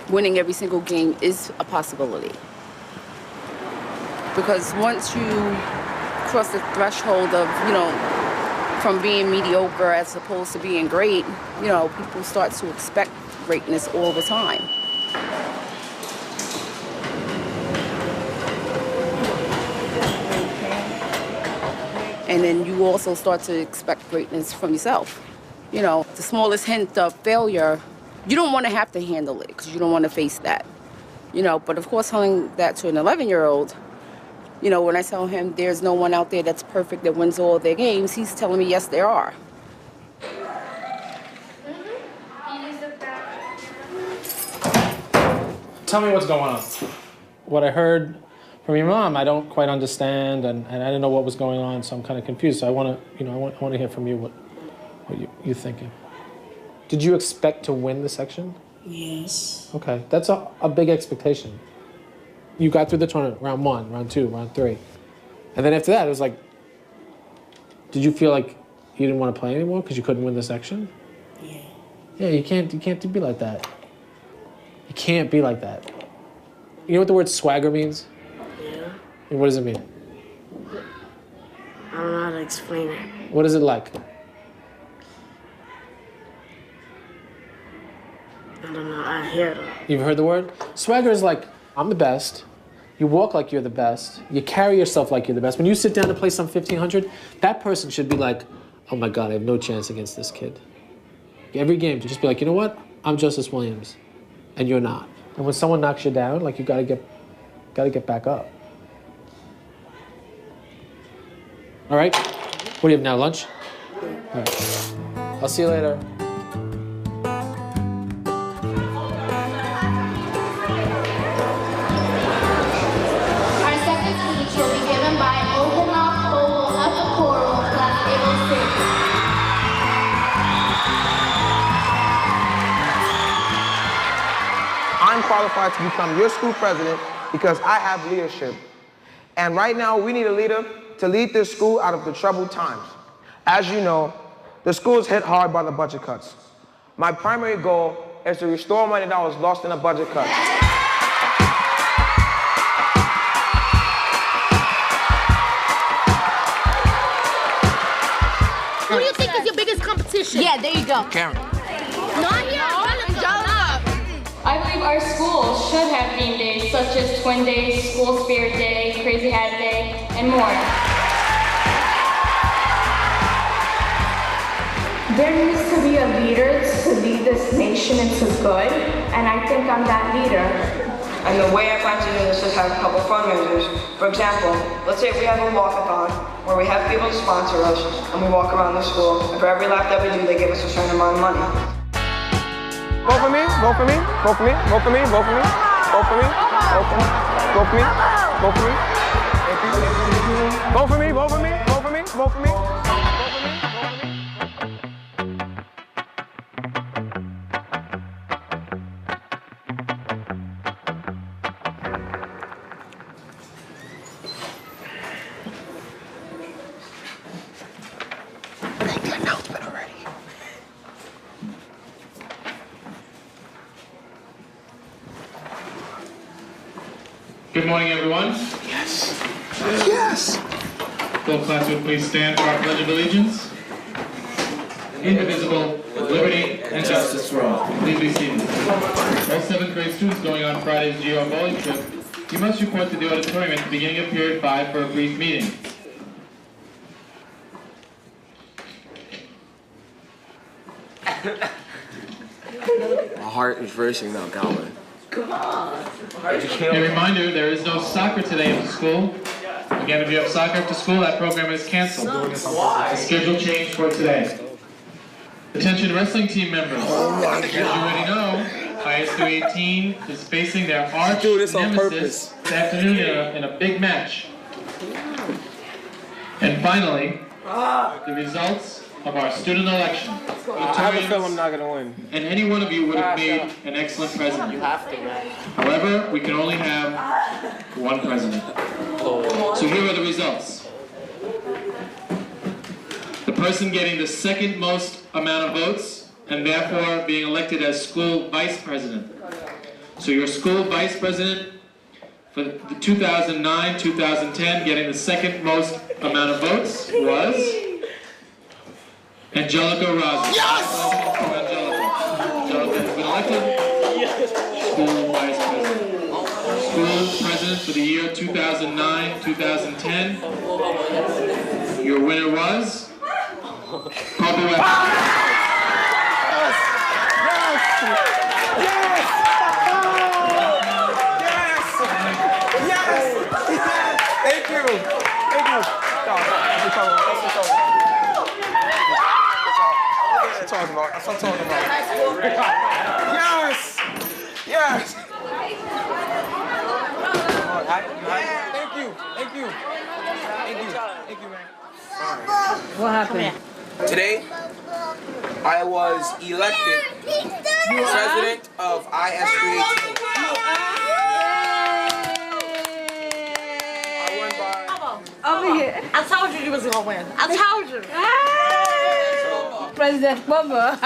winning every single game is a possibility. Because once you cross the threshold of, you know, from being mediocre as opposed to being great, you know, people start to expect greatness all the time. And then you also start to expect greatness from yourself. You know, the smallest hint of failure, you don't want to have to handle it because you don't want to face that. You know, but of course telling that to an 11-year-old, you know, when I tell him there's no one out there that's perfect that wins all their games, he's telling me, yes, there are. Tell me what's going on. What I heard from your mom, I don't quite understand, and I didn't know what was going on, so I'm kind of confused. So I want to, you know, I want to hear from you what you're thinking. Did you expect to win the section? Yes. Okay, that's a big expectation. You got through the tournament, round 1, round 2, round 3. And then after that, it was like, did you feel like you didn't want to play anymore because you couldn't win the section? Yeah. Yeah, you can't be like that. You can't be like that. You know what the word swagger means? Yeah. And what does it mean? I don't know how to explain it. What is it like? I don't know. I hear it. You've heard the word? Swagger is like, I'm the best. You walk like you're the best. You carry yourself like you're the best. When you sit down to play some 1500, that person should be like, oh my God, I have no chance against this kid. Every game to just be like, you know what? I'm Justice Williams, and you're not. And when someone knocks you down, like you gotta get back up. All right? What do you have now, lunch? All right. I'll see you later. I'm qualified to become your school president because I have leadership. And right now, we need a leader to lead this school out of the troubled times. As you know, the school is hit hard by the budget cuts. My primary goal is to restore money that was lost in the budget cuts. Who do you think is your biggest competition? Yeah, there you go. Karen. Not here. I believe our school should have theme days such as Twin Days, School Spirit Day, Crazy Hat Day, and more. There needs to be a leader to lead this nation into good, and I think I'm that leader. And the way I plan to do this is have a couple fundraisers. For example, let's say we have a walkathon where we have people to sponsor us and we walk around the school, and for every lap that we do, they give us a certain amount of money. Vote for me, vote for me, vote for me, vote for me, vote for me, vote for me, vote for me, vote for me, vote for me. Vote for me, vote for me, vote for me, vote for me. Good morning, everyone. Yes. Yes. Full class would please stand for our Pledge of Allegiance. Indivisible, with liberty and justice for all. Please be seated. All 7th grade students going on Friday's GR bowling trip, you must report to the auditorium at the beginning of period 5 for a brief meeting. My heart is racing now, Calvin. Come on. A reminder, there is no soccer today at the school. Again, if you have soccer after school, that program is canceled. The schedule changed for today. Attention wrestling team members. As you already know, IS 18 is facing their arch nemesis this afternoon in a big match. And finally, the results of our student election. I have a feeling I'm not going to win. And any one of you would have made an excellent president. You have to, man. However, we can only have one president. So here are the results. The person getting the second most amount of votes and therefore being elected as school vice president. So your school vice president For the 2009-2010, getting the second most amount of votes was Angelica Rossi. Yes! Angelica has been elected school vice president. School president for the year 2009-2010. Your winner was Papa Webb. Thank you. Thank you. That's what I'm talking about. Yes. Yes. Thank you. Thank you. Thank you. Thank you, man. What happened? Today, I was elected president of IS318. Over here. I told you was gonna win. I told you. President Bubba.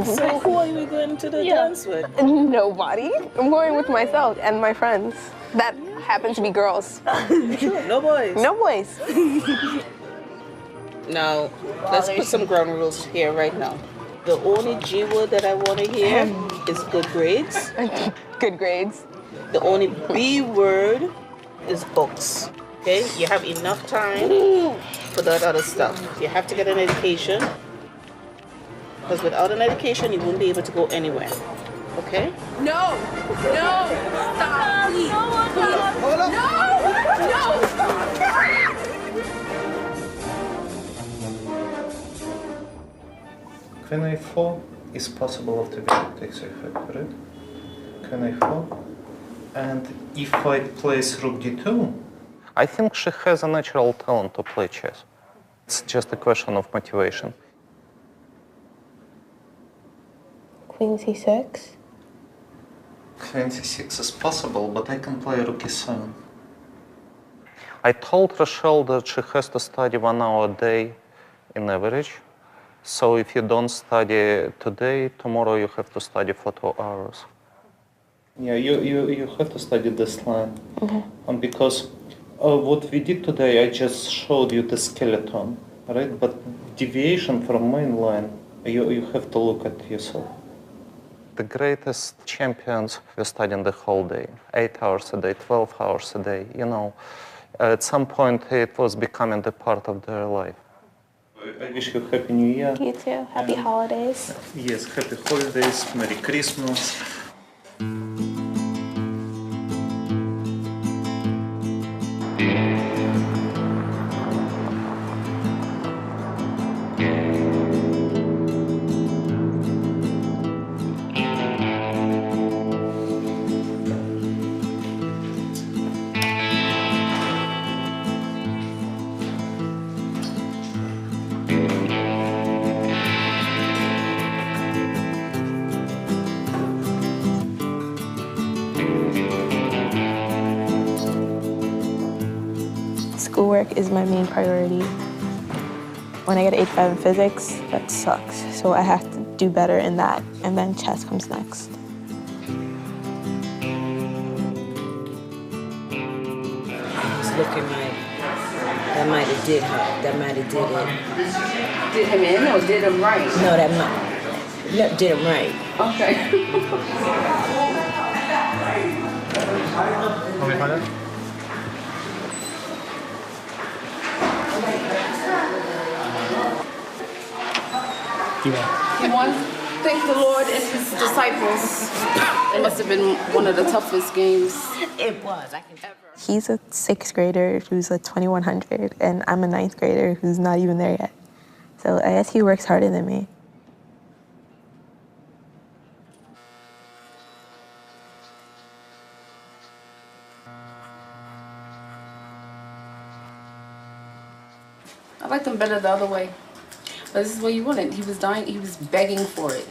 So who are you going to the dance with? Nobody. I'm going with myself and my friends that happen to be girls. No boys? No boys. Now, let's put some ground rules here right now. The only G word that I want to hear is good grades. Good grades. The only B word is books. Okay? You have enough time for that other stuff. You have to get an education. Because without an education, you won't be able to go anywhere. Okay? No! No! Stop! Please! Hold up! No! No! Queen a4 is possible to be takes a5, correct? Queen a4. And if white plays rook d2, I think she has a natural talent to play chess. It's just a question of motivation. Queen c6. Queen c6 is possible, but I can play rook e7. I told Rochelle that she has to study 1 hour a day in average. So if you don't study today, tomorrow you have to study for 2 hours. Yeah, you have to study this line. And because what we did today, I just showed you the skeleton, right? But deviation from main line, you have to look at yourself. The greatest champions were studying the whole day, 8 hours a day, 12 hours a day. You know, at some point it was becoming a part of their life. I wish you Happy New Year. You too. Happy holidays. Yes, Happy Holidays, Merry Christmas. Schoolwork is my main priority. When I get an 8.5 in physics, that sucks. So I have to do better in that, and then chess comes next. It's looking like that might have did her. That might have did it. Did him in or did him right? No, that might. No, did him right. Okay. Want me to find it? He won. Thank the Lord and his disciples. It must have been one of the toughest games. It was. I can ever. He's a 6th grader who's a 2100, and I'm a 9th grader who's not even there yet. So I guess he works harder than me. I liked him better the other way. But this is what he wanted. He was dying. He was begging for it.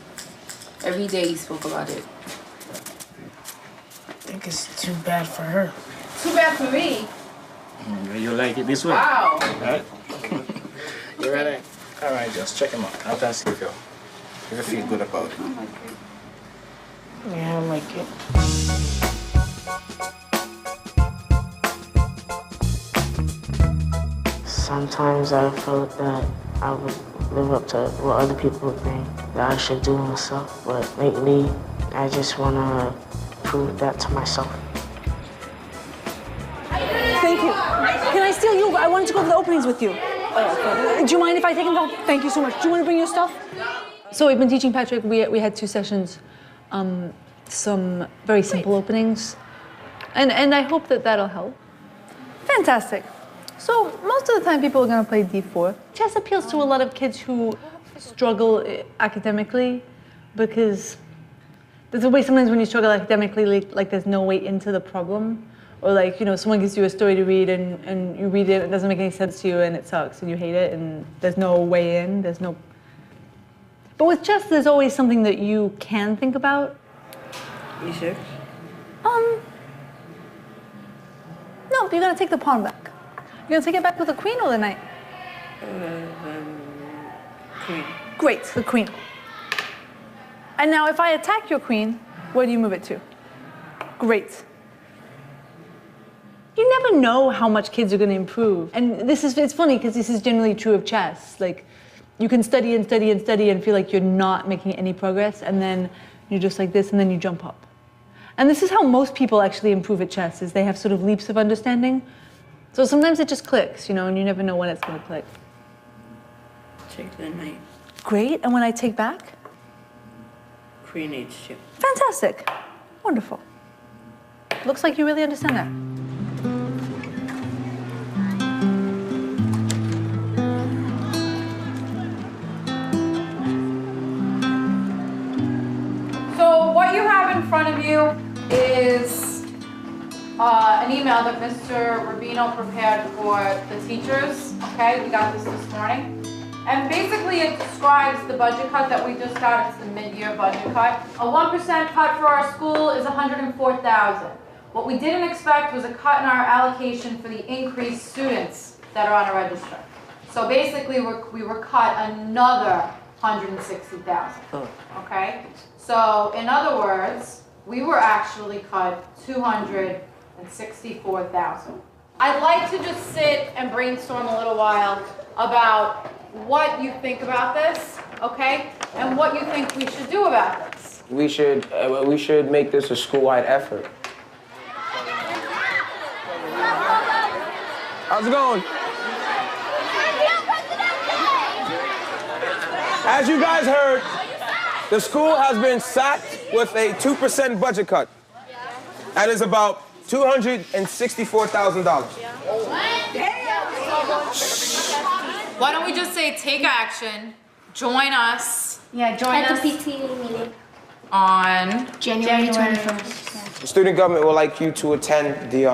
Every day he spoke about it. I think it's too bad for her. Too bad for me. You like it this way? Wow. All right. You ready? All right, just check him out. How does he feel? If you feel good about it. Yeah, I like it. Sometimes I felt that I would live up to what other people would think that I should do myself, but lately I just want to prove that to myself. Thank you. Can I steal you? I wanted to go to the openings with you. Do you mind if I take them? Thank you so much. Do you want to bring your stuff? So we've been teaching Patrick. We had 2 sessions, some very simple openings, and I hope that that'll help. Fantastic. So most of the time people are going to play D4. Chess appeals to a lot of kids who struggle academically because there's a way sometimes when you struggle academically, like there's no way into the problem. Or like, you know, someone gives you a story to read and you read it, it doesn't make any sense to you and it sucks and you hate it and there's no way in, there's no... But with chess, there's always something that you can think about. You sure? No, you're gonna take the pawn back. You're gonna take it back with the queen or the knight? Queen. Great, the queen. And now if I attack your queen, where do you move it to? Great. You never know how much kids are going to improve. And it's funny because this is generally true of chess. Like, you can study and study and study and feel like you're not making any progress, and then you're just like this, and then you jump up. And this is how most people actually improve at chess, is they have sort of leaps of understanding. So sometimes it just clicks, you know, and you never know when it's going to click. Take the knight. Great, and when I take back? Queen H2. Fantastic. Wonderful. Looks like you really understand that. So what you have in front of you is an email that Mr. Rubino prepared for the teachers. Okay, we got this morning. And basically it describes the budget cut that we just got. It's the mid-year budget cut. A 1% cut for our school is $104,000. What we didn't expect was a cut in our allocation for the increased students that are on a register. So basically we were cut another $160,000. Okay? So in other words, we were actually cut $264,000. I'd like to just sit and brainstorm a little while about what you think about this, okay? And what you think we should do about this. We should make this a school-wide effort. How's it going? As you guys heard, the school has been sacked with a 2% budget cut. That is about $264,000. Why don't we just say take action, join us. Yeah, join us. At the PTA meeting. On January 21st. The student government would like you to attend the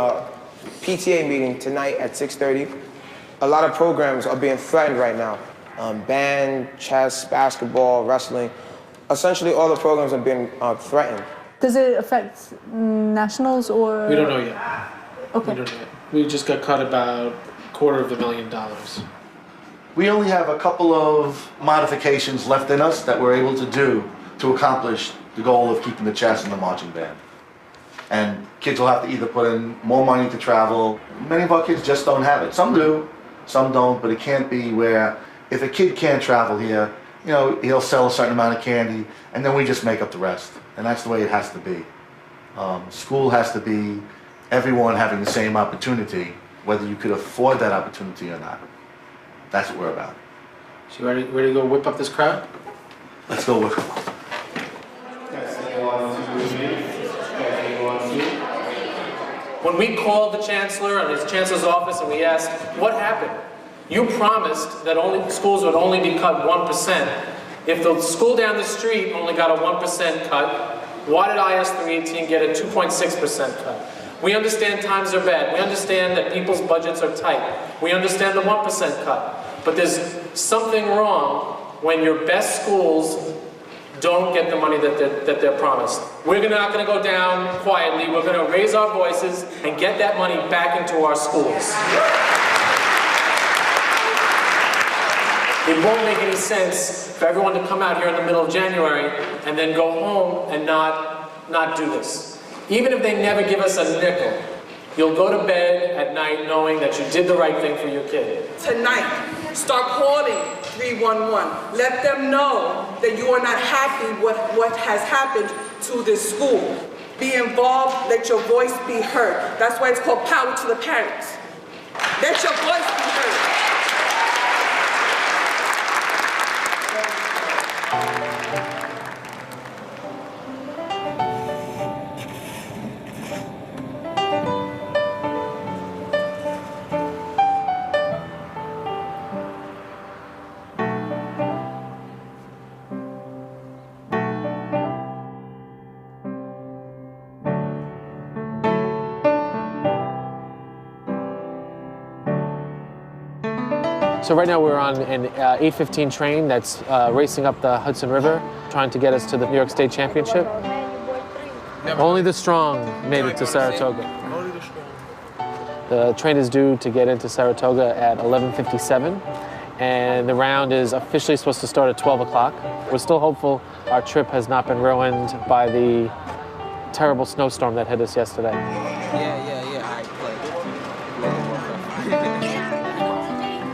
PTA meeting tonight at 6:30. A lot of programs are being threatened right now. Band, chess, basketball, wrestling. Essentially all the programs are being threatened. Does it affect nationals or? We don't know yet. Okay. We don't know yet. We just got cut about $250,000. We only have a couple of modifications left in us that we're able to do to accomplish the goal of keeping the chess and the marching band. And kids will have to either put in more money to travel. Many of our kids just don't have it. Some do, some don't, but it can't be where if a kid can't travel here, you know, he'll sell a certain amount of candy and then we just make up the rest. And that's the way it has to be. School has to be everyone having the same opportunity, whether you could afford that opportunity or not. That's what we're about. So you ready to go whip up this crowd? Let's go whip them up. When we called the chancellor and his chancellor's office and we asked, what happened? You promised that schools would only be cut 1%. If the school down the street only got a 1% cut, why did IS-318 get a 2.6% cut? We understand times are bad. We understand that people's budgets are tight. We understand the 1% cut. But there's something wrong when your best schools don't get the money that they're promised. we're not going to go down quietly. We're going to raise our voices and get that money back into our schools. It won't make any sense for everyone to come out here in the middle of January and then go home and not do this. Even if they never give us a nickel, you'll go to bed at night knowing that you did the right thing for your kid. Tonight, start calling 311. Let them know that you are not happy with what has happened to this school. Be involved, let your voice be heard. That's why it's called power to the parents. Let your voice be heard. So right now we're on an 8:15 train that's racing up the Hudson River, trying to get us to the New York State Championship. Only the strong made it to Saratoga. The train is due to get into Saratoga at 11:57, and the round is officially supposed to start at 12 o'clock. We're still hopeful our trip has not been ruined by the terrible snowstorm that hit us yesterday.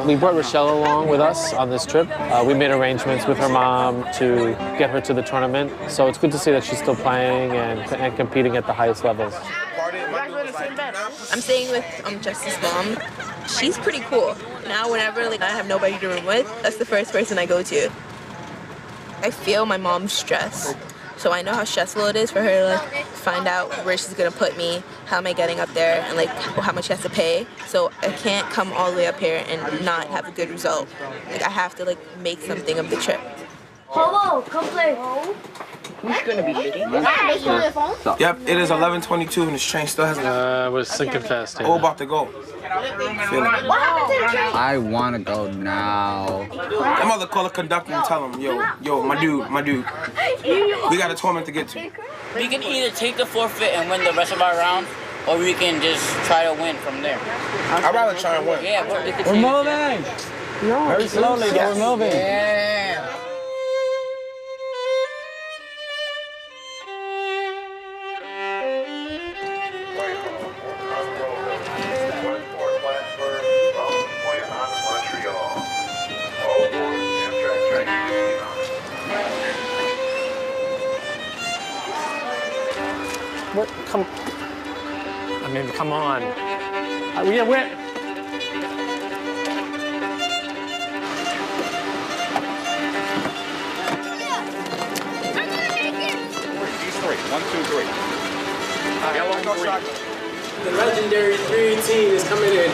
We brought Rochelle along with us on this trip. We made arrangements with her mom to get her to the tournament. So it's good to see that she's still playing and competing at the highest levels. I'm staying with Justice's mom. She's pretty cool. Now whenever I have nobody to room with, that's the first person I go to. I feel my mom's stress. So I know how stressful it is for her to find out where she's gonna put me, how am I getting up there, and how much she has to pay. So I can't come all the way up here and not have a good result. I have to make something of the trip. Hobo, come play. Who's gonna be leading? Yep, it is 11:22 and this train still hasn't. We're sinking fast. Oh, about to go. What happened to the train? I wanna go now. I'm about to call the conductor and tell him, yo, my dude, we got a tournament to get to. We can either take the forfeit and win the rest of our rounds, or we can just try to win from there. I'd rather try and win. Yeah, we're moving. No, very slowly, but we're moving. Yeah. What? Come on. We're... 1, 2, 3. Yellow and green. The legendary 3 is coming in.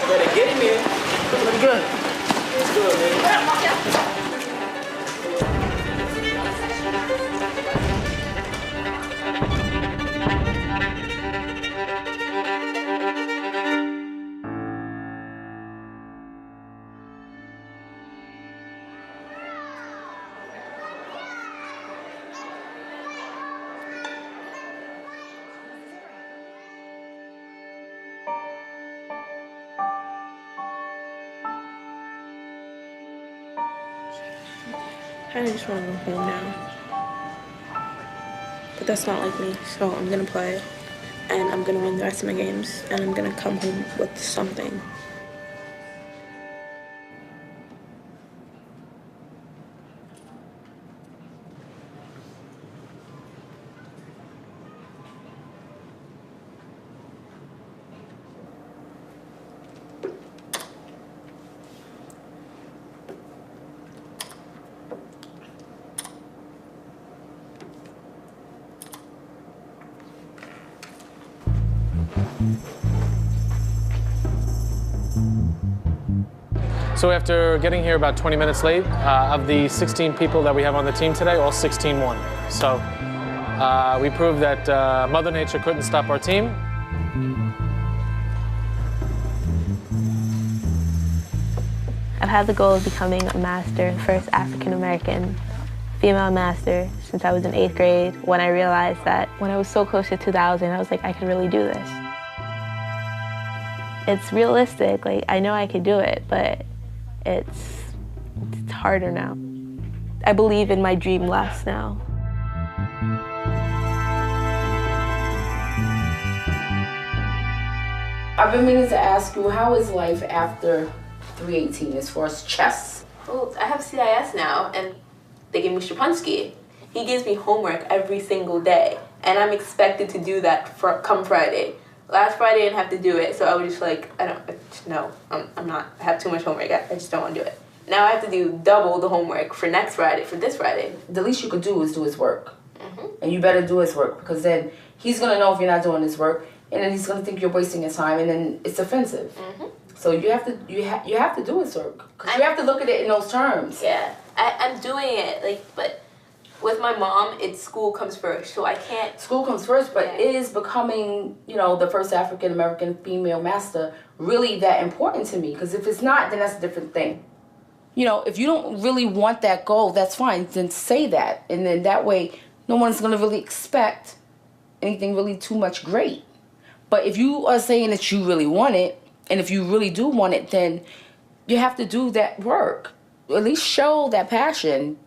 Better get him in. Pretty good. It's good, man. I kinda just want to go home now. But that's not like me, so I'm gonna play, and I'm gonna win the rest of my games, and I'm gonna come home with something. So after getting here about 20 minutes late, of the 16 people that we have on the team today, all 16 won. So we proved that Mother Nature couldn't stop our team. I've had the goal of becoming a master, the first African-American female master since I was in 8th grade, when I realized that when I was so close to 2000, I was like, I could really do this. It's realistic, like I know I could do it, but it's harder now. I believe in my dream less now. I've been meaning to ask you, how is life after 318 as far as chess? Well, I have CIS now, and they give me Shapunsky. He gives me homework every single day, and I'm expected to do that come Friday. Last Friday I didn't have to do it, so I was just like, I'm not, I have too much homework, I just don't want to do it. Now I have to do double the homework for next Friday, for this Friday. The least you could do is do his work. And you better do his work, because then he's gonna know if you're not doing his work, and then he's gonna think you're wasting his time, and then it's offensive. So you have to do his work, because you have to look at it in those terms. Yeah, I'm doing it, but with my mom, it's school comes first, so I can't. School comes first, but is becoming, the first African American female master really that important to me? Because if it's not, then that's a different thing. If you don't really want that goal, that's fine. Then say that, and then that way, no one's gonna really expect anything really too much great. But if you are saying that you really want it, and if you really do want it, then you have to do that work. At least show that passion.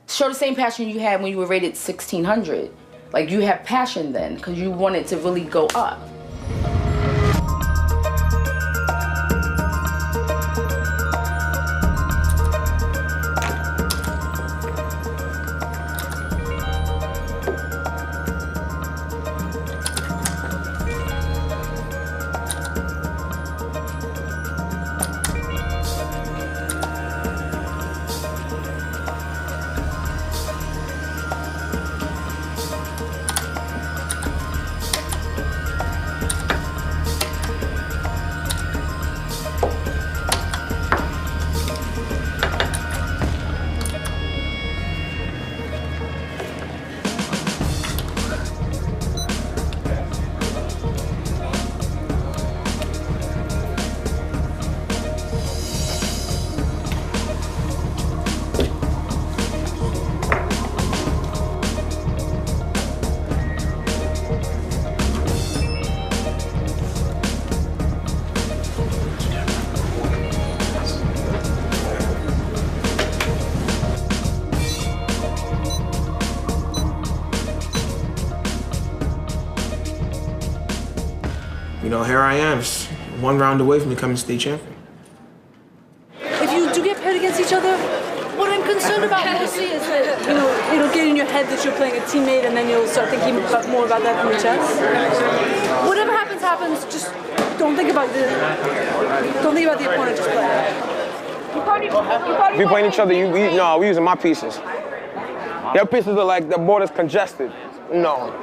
Show the same passion you had when you were rated 1600. Like, you have passion then, because you want it to really go up. Here I am, just one round away from becoming state champion. If you do get paired against each other, what I'm concerned about mostly is that, it'll get in your head that you're playing a teammate and then you'll start thinking more about that in chess. Whatever happens, happens. Just don't think about the opponent, just play. If we playing each other, we're using my pieces. Your pieces are like the board is congested. No.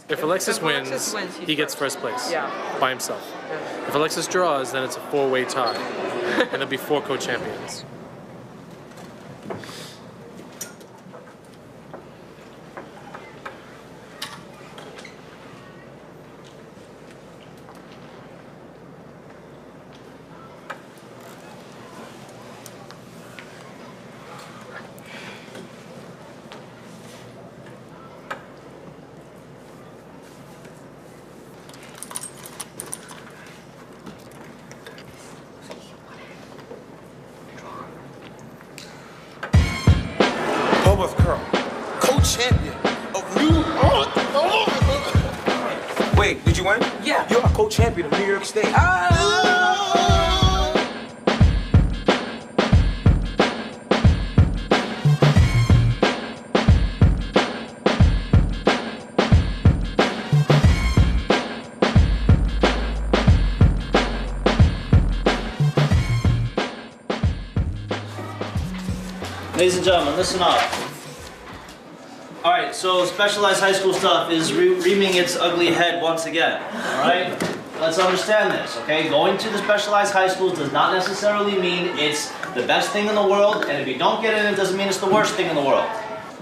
If Alexis wins, he gets first place by himself. If Alexis draws, then it's a 4-way tie, and there'll be 4 co-champions. Co-champion of New York. Wait, did you win? Yeah. You're a co-champion of New York State. Ladies and gentlemen, listen up. All right, so specialized high school stuff is rearing its ugly head once again, all right? Let's understand this, okay? Going to the specialized high schools does not necessarily mean it's the best thing in the world, and if you don't get in, it doesn't mean it's the worst thing in the world.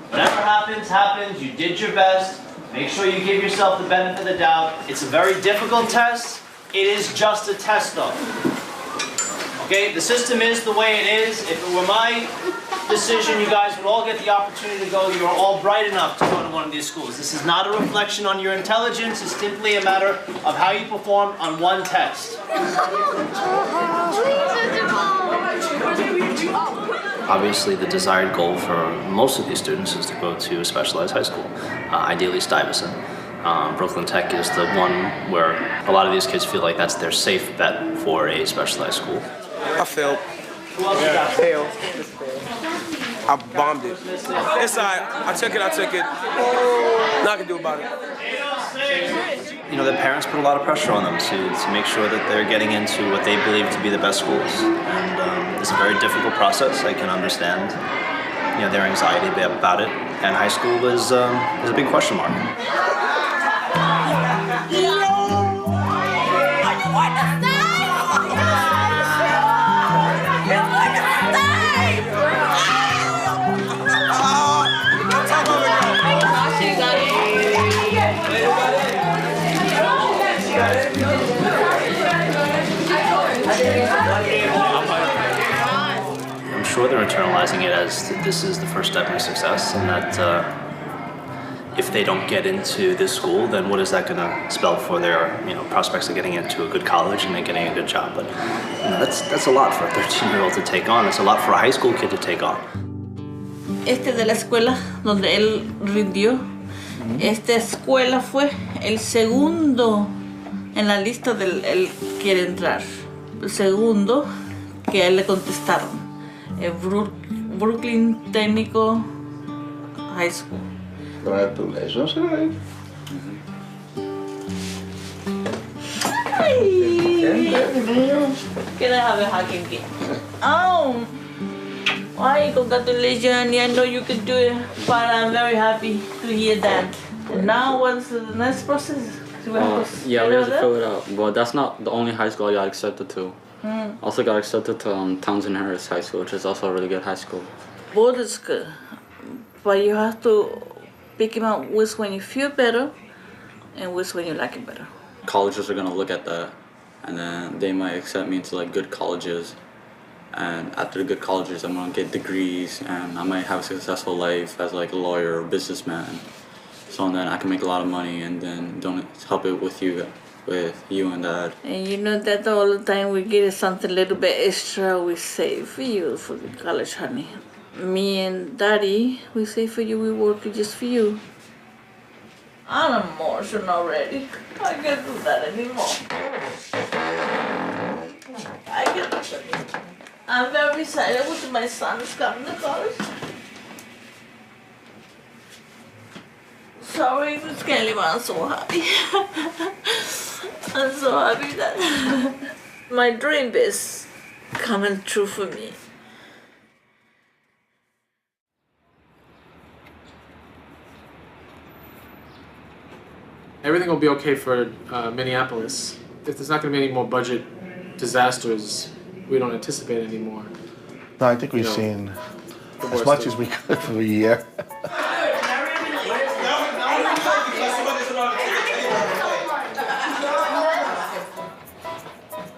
Whatever happens, happens. You did your best. Make sure you give yourself the benefit of the doubt. It's a very difficult test. It is just a test, though. Okay, the system is the way it is. If it were my decision, you guys would all get the opportunity to go. You're all bright enough to go to one of these schools. This is not a reflection on your intelligence. It's simply a matter of how you perform on one test. Obviously, the desired goal for most of these students is to go to a specialized high school, ideally Stuyvesant. Brooklyn Tech is the one where a lot of these kids feel like that's their safe bet for a specialized school. I failed. Failed. I bombed it. It's alright. I took it. Nothing I can do about it. You know, the parents put a lot of pressure on them to make sure that they're getting into what they believe to be the best schools. And it's a very difficult process. I can understand, you know, their anxiety about it. And high school is a big question mark. I'm sure they're internalizing it as this is the first step in success, and that if they don't get into this school, then what is that going to spell for their prospects of getting into a good college and then getting a good job? But that's a lot for a 13-year-old to take on. It's a lot for a high school kid to take on. De la escuela donde él rindió, esta escuela fue el segundo en la lista del él quiere entrar. El segundo que a él le contestaron, el Brooklyn Technical High School. Congratulations, right? Can I have a hugging game? Oh, why congratulations? I know you can do it, but I'm very happy to hear that. And now what's the next process? Yeah, we have to fill it out. But that's not the only high school I got accepted to. Also got accepted to Townsend Harris High School, which is also a really good high school. Both is good, but you have to pick him out which when you feel better and which when you like it better. Colleges are gonna look at that, and then they might accept me into like good colleges. And after the good colleges, I'm gonna get degrees, and I might have a successful life as like a lawyer or businessman. So then I can make a lot of money, and then don't help it with you and Dad. And you know that all the time we get something a little bit extra, we save for you for the college, honey. Me and Daddy, we save for you, we work just for you. I'm emotional already. I can't do that anymore. I can't do that. I'm very excited with my son's coming to college. Sorry, Miss Kelly, but I'm so happy. I'm so happy that my dream is coming true for me. Everything will be okay for Minneapolis. If there's not going to be any more budget disasters, we don't anticipate anymore. No, I think we've seen as much as we could for a year.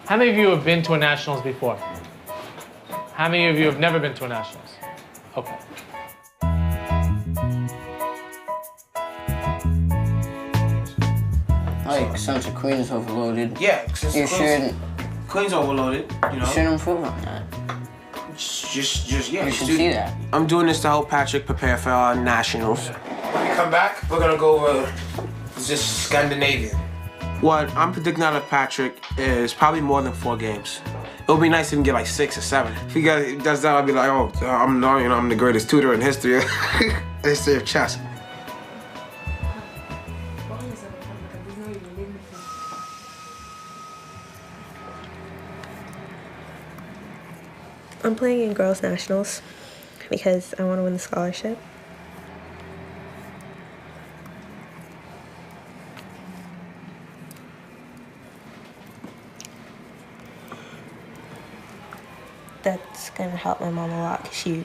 How many of you have been to a Nationals before? How many of you have never been to a Nationals? Okay. Like, since the Queen's overloaded. Yeah, you shouldn't. Queen's overloaded, you know. You shouldn't improve on that. Just yeah. You should see that. I'm doing this to help Patrick prepare for our nationals. When we come back, we're gonna go over just Scandinavian. What I'm predicting out of Patrick is probably more than 4 games. It would be nice if he can get like 6 or 7. If he does that, I'd be like, oh, I'm the greatest tutor in history of chess. I'm playing in girls' nationals. because I want to win the scholarship. That's gonna help my mom a lot, 'cause she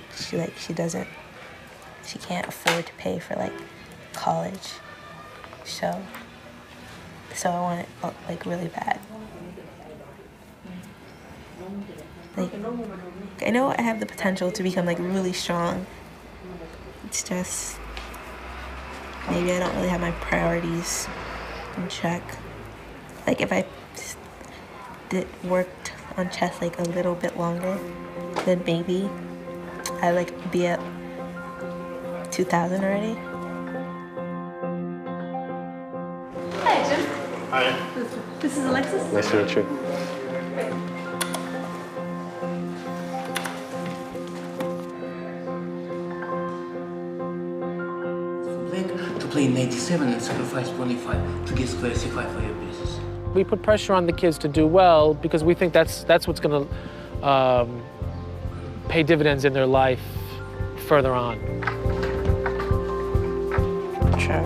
can't afford to pay for like college. So I want it like really bad. Like, I know I have the potential to become like really strong. It's just maybe I don't really have my priorities in check. Like if I worked on chess like a little bit longer, then maybe I'd like be at 2,000 already. Hey, Jim. Hi. This is Alexis. Nice to meet you. To play 97 and sacrifice 25 to get square C5 for your business. We put pressure on the kids to do well because we think that's what's going to pay dividends in their life further on. Sure.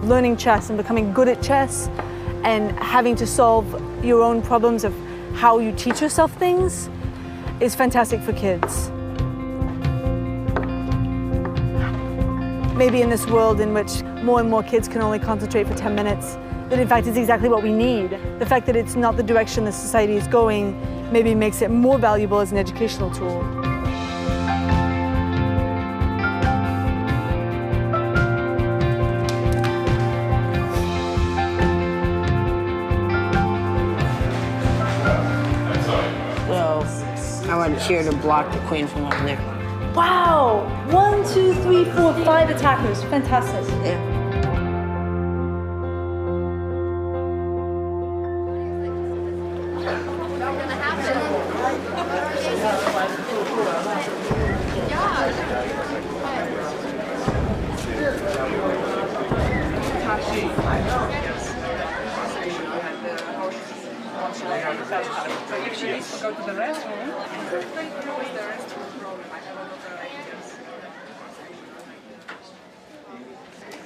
Learning chess and becoming good at chess and having to solve your own problems of how you teach yourself things is fantastic for kids. Maybe in this world in which more and more kids can only concentrate for 10 minutes, that in fact is exactly what we need. The fact that it's not the direction the society is going maybe makes it more valuable as an educational tool. I went here to block the queen from up there. Wow! 1, 2, 3, 4, 5 attackers. Fantastic. Yeah.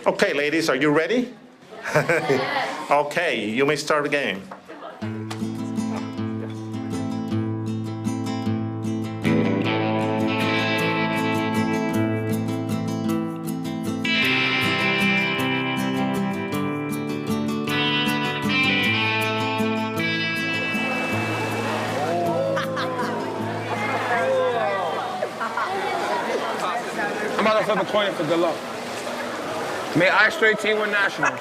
Okay, ladies, are you ready? Okay, you may start the game. I'm about to flip a coin for good luck. May I straight team win nationals.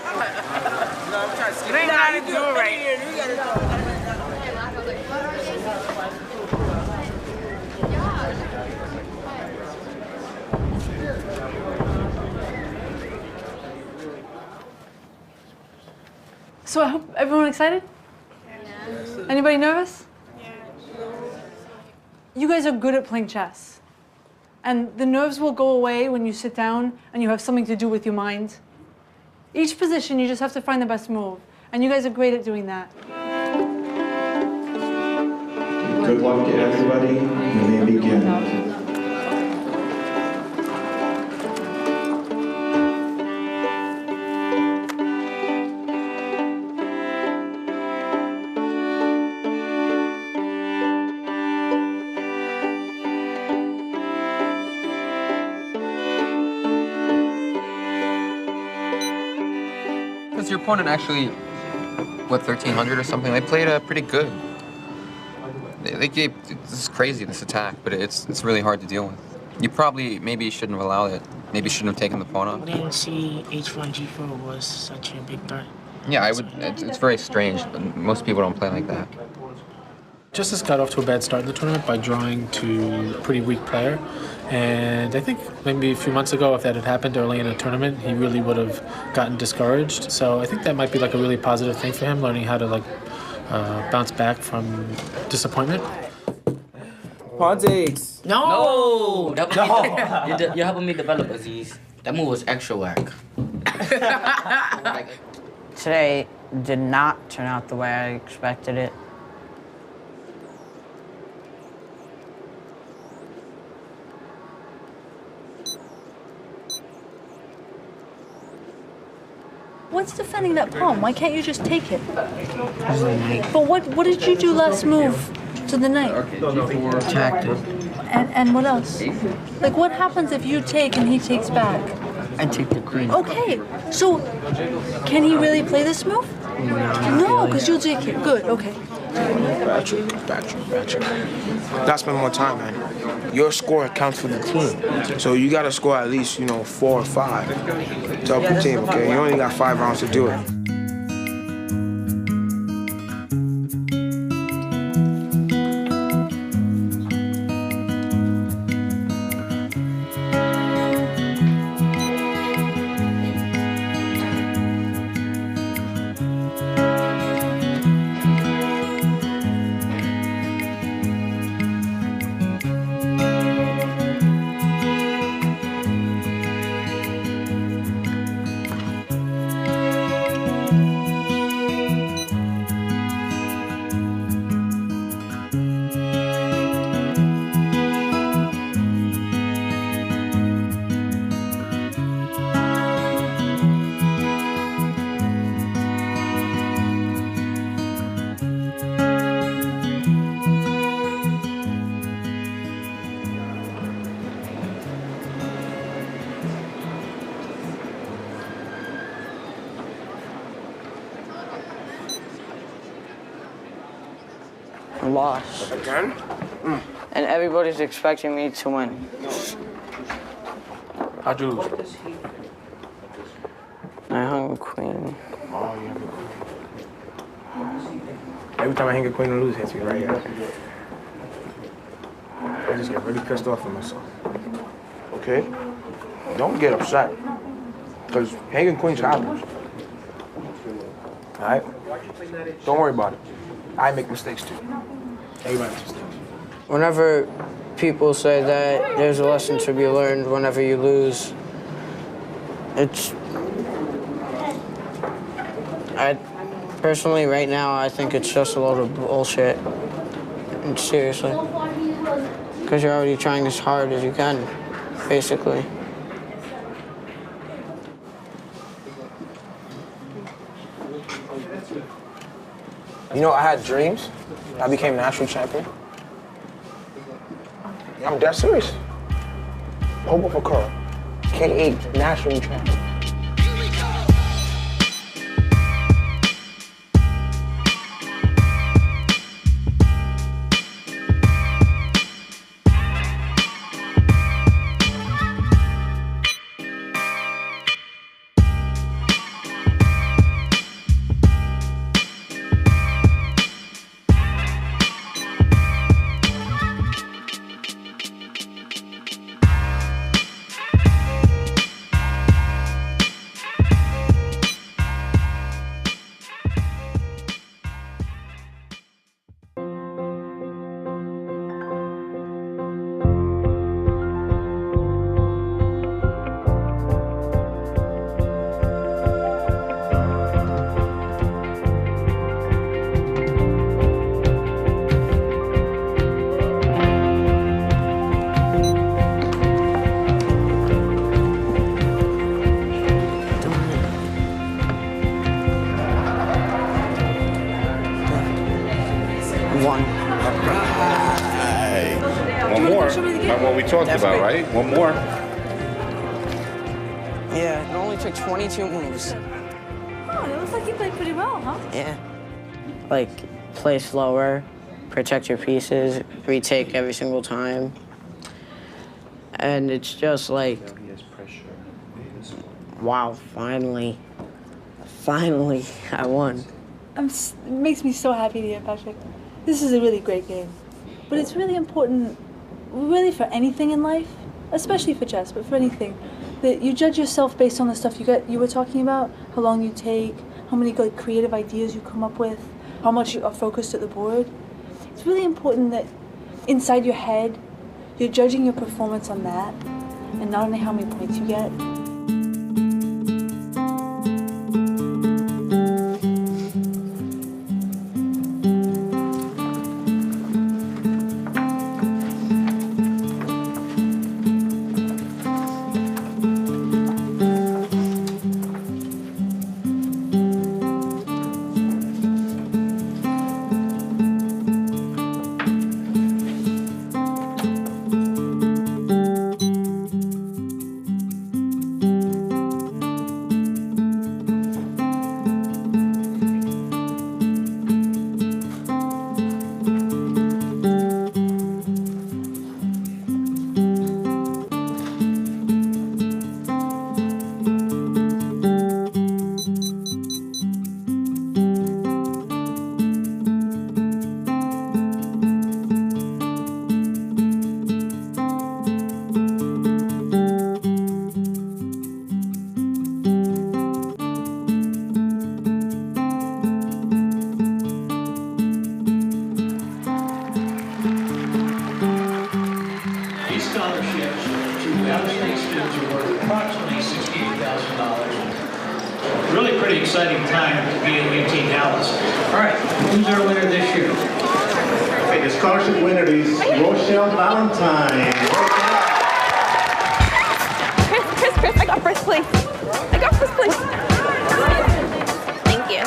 You ain't gotta do it right. So I hope everyone excited? Yeah. Anybody nervous? Yeah. You guys are good at playing chess. And the nerves will go away when you sit down and you have something to do with your mind. Each position, you just have to find the best move. And you guys are great at doing that. Good luck to everybody. You may begin. Your opponent actually, what, 1,300 or something? They played pretty good. They gave, this is crazy, this attack, but it's really hard to deal with. You probably, maybe shouldn't have allowed it. Maybe shouldn't have taken the pawn off. I didn't see H1, G4 was such a big threat. Yeah, I would, it's very strange. Most people don't play like that. Justice got off to a bad start in the tournament by drawing to a pretty weak player. And I think maybe a few months ago, if that had happened early in a tournament, he really would have gotten discouraged. So I think that might be like a really positive thing for him, learning how to like bounce back from disappointment. Pawn takes. No! You're helping me develop, Aziz. That move was extra whack. Today did not turn out the way I expected it. What's defending that pawn? Why can't you just take it? But what did you do last move to the knight? Attacked it. And what else? Like, what happens if you take and he takes back? I take the queen. Okay, so can he really play this move? No, because you'll take it. Good, okay. Gotcha. Gotta spend more time, man. Your score counts for the team. So you gotta score at least, 4 or 5 to help the team, okay? You only got 5 rounds to do it. Lost. Again? And everybody's expecting me to win. How'd you lose? I hung a queen. Oh, you have a queen. Every time I hang a queen and lose, it hits me right here. I just get really pissed off at myself. Okay? Don't get upset. Because hanging queens happens. Alright? Don't worry about it. I make mistakes too. Everybody makes mistakes. Whenever people say that there's a lesson to be learned whenever you lose, personally, right now, I think it's just a load of bullshit. And seriously. Because you're already trying as hard as you can, basically. I had dreams. I became national champion. I'm dead serious. Hobo for Curl, K8, national champion. Talked about, right? One more. Yeah, it only took 22 moves. Oh, it looks like you played pretty well, huh? Yeah. Like, play slower, protect your pieces, retake every single time. And it's just like, wow, finally, I won. It makes me so happy to hear, Patrick. This is a really great game. But it's really important, really for anything in life, especially for chess, but for anything, that you judge yourself based on the stuff you were talking about, how long you take, how many good creative ideas you come up with, how much you are focused at the board. It's really important that inside your head, you're judging your performance on that, and not only how many points you get. pretty exciting time to be at UT Dallas. All right, who's our winner this year? Okay, the scholarship winner is Rochelle Valentine. Chris, I got first place. I got first place. Thank you.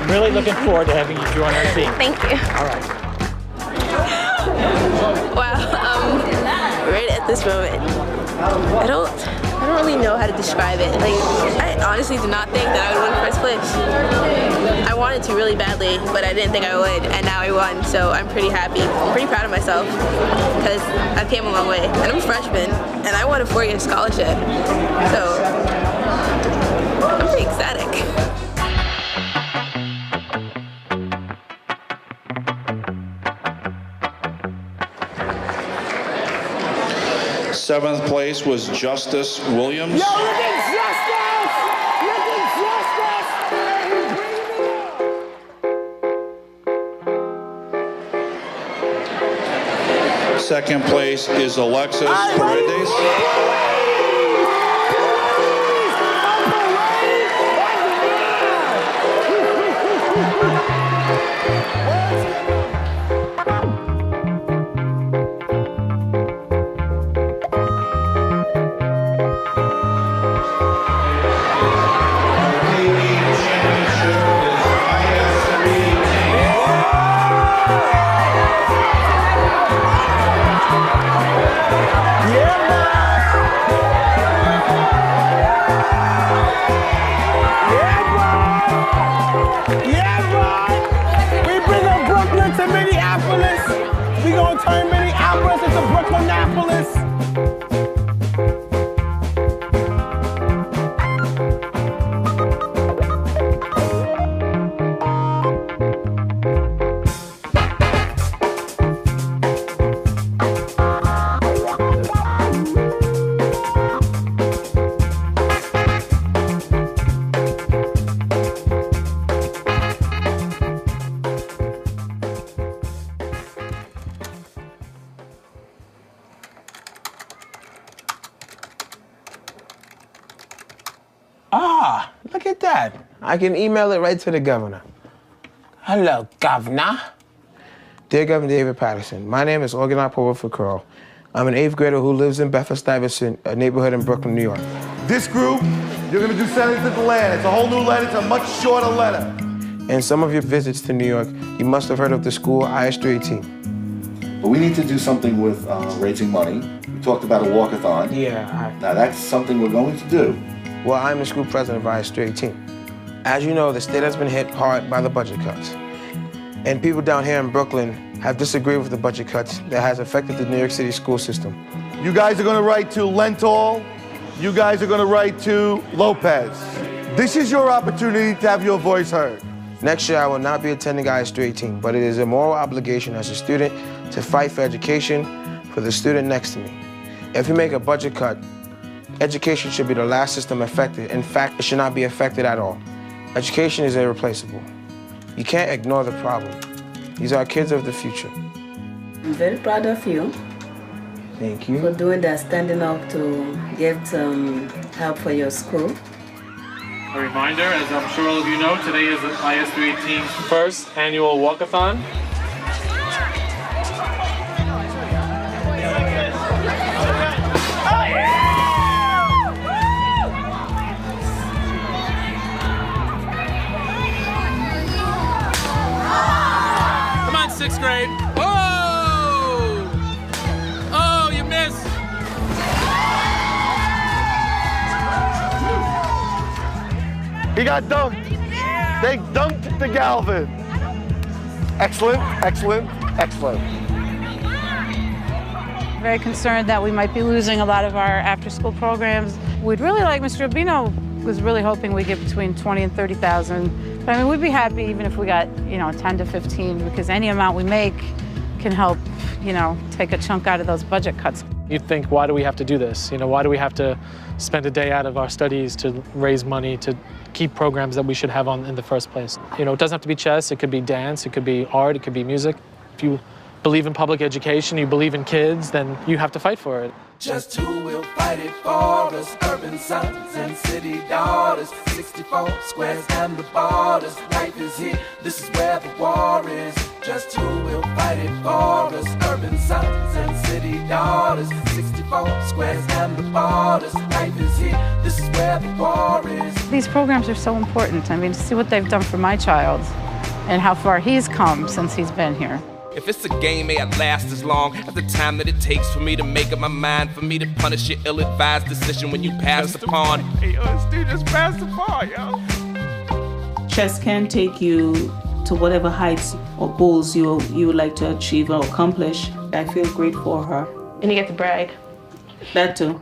I'm really looking forward to having you join our team. Thank you. All right. Wow, right at this moment, I don't really know how to describe it. Like, I honestly did not think that I would win first place. I wanted to really badly, but I didn't think I would, and now I won, so I'm pretty happy. I'm pretty proud of myself, because I came a long way. And I'm a freshman, and I won a 4-year scholarship, so I'm pretty ecstatic. Seventh place was Justice Williams. Yo, look at Justice! Look at Justice! Second place is Alexis Paredes. Turn Minneapolis into Brooklynopolis. Ah, look at that. I can email it right to the governor. Hello, Governor. Dear Governor David Patterson, my name is Organized Poet for Curl. I'm an 8th grader who lives in Bedford-Stuyvesant, a neighborhood in Brooklyn, New York. This group, you're gonna do Senate of the Land. It's a whole new letter, it's a much shorter letter. In some of your visits to New York, you must have heard of the school IS-318. But we need to do something with raising money. We talked about a walkathon. Yeah. Now that's something we're going to do. Well, I'm the school president of IS-318. As you know, the state has been hit hard by the budget cuts. And people down here in Brooklyn have disagreed with the budget cuts that has affected the New York City school system. You guys are gonna write to Lenthal. You guys are gonna write to Lopez. This is your opportunity to have your voice heard. Next year, I will not be attending IS-318, but it is a moral obligation as a student to fight for education for the student next to me. If we make a budget cut, education should be the last system affected. In fact, it should not be affected at all. Education is irreplaceable. You can't ignore the problem. These are kids of the future. I'm very proud of you. Thank you. For doing that, standing up to give some help for your school. A reminder, as I'm sure all of you know, today is the IS-318's first annual walkathon. Come on, 6th grade. Oh! Oh, you missed. He got dunked. They dunked the Galvin. Excellent, excellent, excellent. Very concerned that we might be losing a lot of our after-school programs. We'd really like, Mr. Rubino was really hoping we get between 20 and 30,000. But I mean, we'd be happy even if we got, 10 to 15, because any amount we make can help, take a chunk out of those budget cuts. You'd think, why do we have to do this? Why do we have to spend a day out of our studies to raise money to keep programs that we should have on in the first place? It doesn't have to be chess, it could be dance, it could be art, it could be music. If you believe in public education, you believe in kids, then you have to fight for it. Just who will fight it for us? Urban sons and city daughters. 64 squares and the borders. Life is here, this is where the war is. Just who will fight it for us? Urban sons and city daughters. 64 squares and the borders. Life is here, this is where the war is. These programs are so important. I mean, to see what they've done for my child and how far he's come since he's been here. If it's a game, may it last as long as the time that it takes for me to make up my mind, for me to punish your ill-advised decision when you pass the pawn. Hey, yo, this dude just passed the pawn, yo. Chess can take you to whatever heights or goals you would like to achieve or accomplish. I feel great for her. And you get to brag. That too.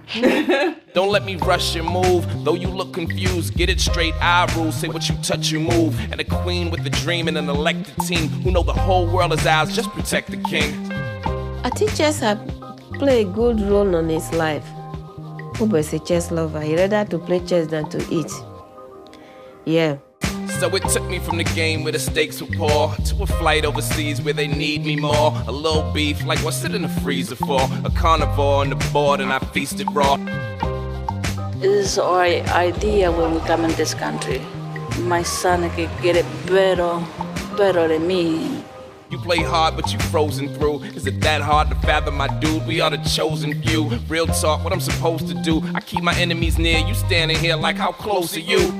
Don't let me rush your move, though you look confused. Get it straight, I rule, say what you touch, you move. And a queen with a dream and an elected team who know the whole world is ours, just protect the king. I think chess have played a good role on his life. Ubo is a chess lover. He rather to play chess than to eat. Yeah. So it took me from the game where the stakes were poor to a flight overseas where they need me more. A little beef, like what's it in the freezer for? A carnivore on the board and I feasted raw. This is our idea when we come in this country. My son can get it better than me. You play hard, but you frozen through. Is it that hard to fathom, my dude? We are the chosen few. Real talk, what I'm supposed to do. I keep my enemies near. You standing here like, how close are you?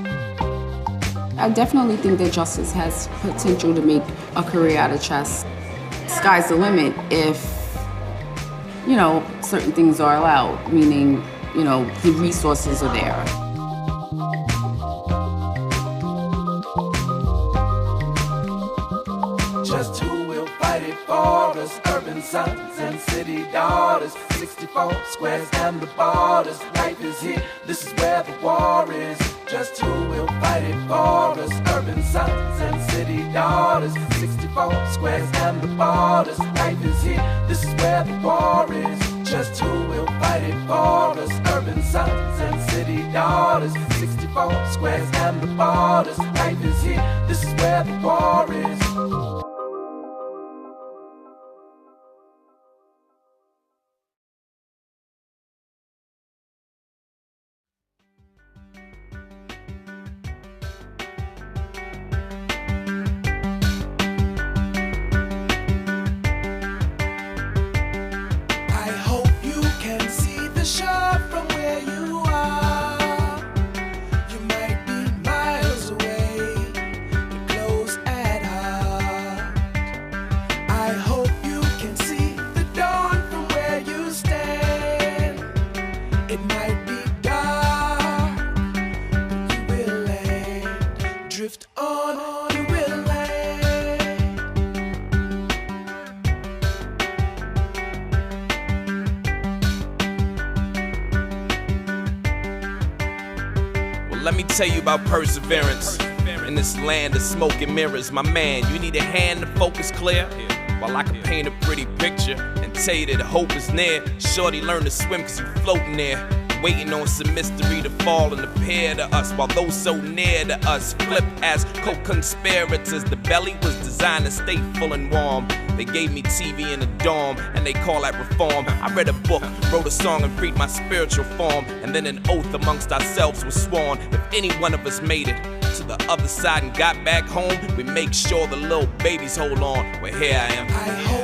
I definitely think that Justice has potential to make a career out of chess. Sky's the limit if, you know, certain things are allowed, meaning, you know, the resources are there. Just who will fight it for us? Urban sons and city daughters. 64 squares and the borders. Life is here, this is where the war is. Just who will fight it for us? Urban sons and city daughters. 64 squares and the borders. Life is here, this is where the war is. Just who will fight it for us? Urban sons and city daughters. 64 squares and the borders. Life is here, this is where the war is. Let me tell you about perseverance. In this land of smoke and mirrors, my man, you need a hand to focus clear. While I can paint a pretty picture and tell you that hope is near. Shorty learn to swim cause you floating there. Waiting on some mystery to fall and appear to us, while those so near to us flip as co-conspirators. The belly was designed to stay full and warm. They gave me TV in the dorm, and they call that reform. I read a book, wrote a song, and freed my spiritual form. And then an oath amongst ourselves was sworn. If any one of us made it to the other side and got back home, we make sure the little babies hold on. Well, here I am.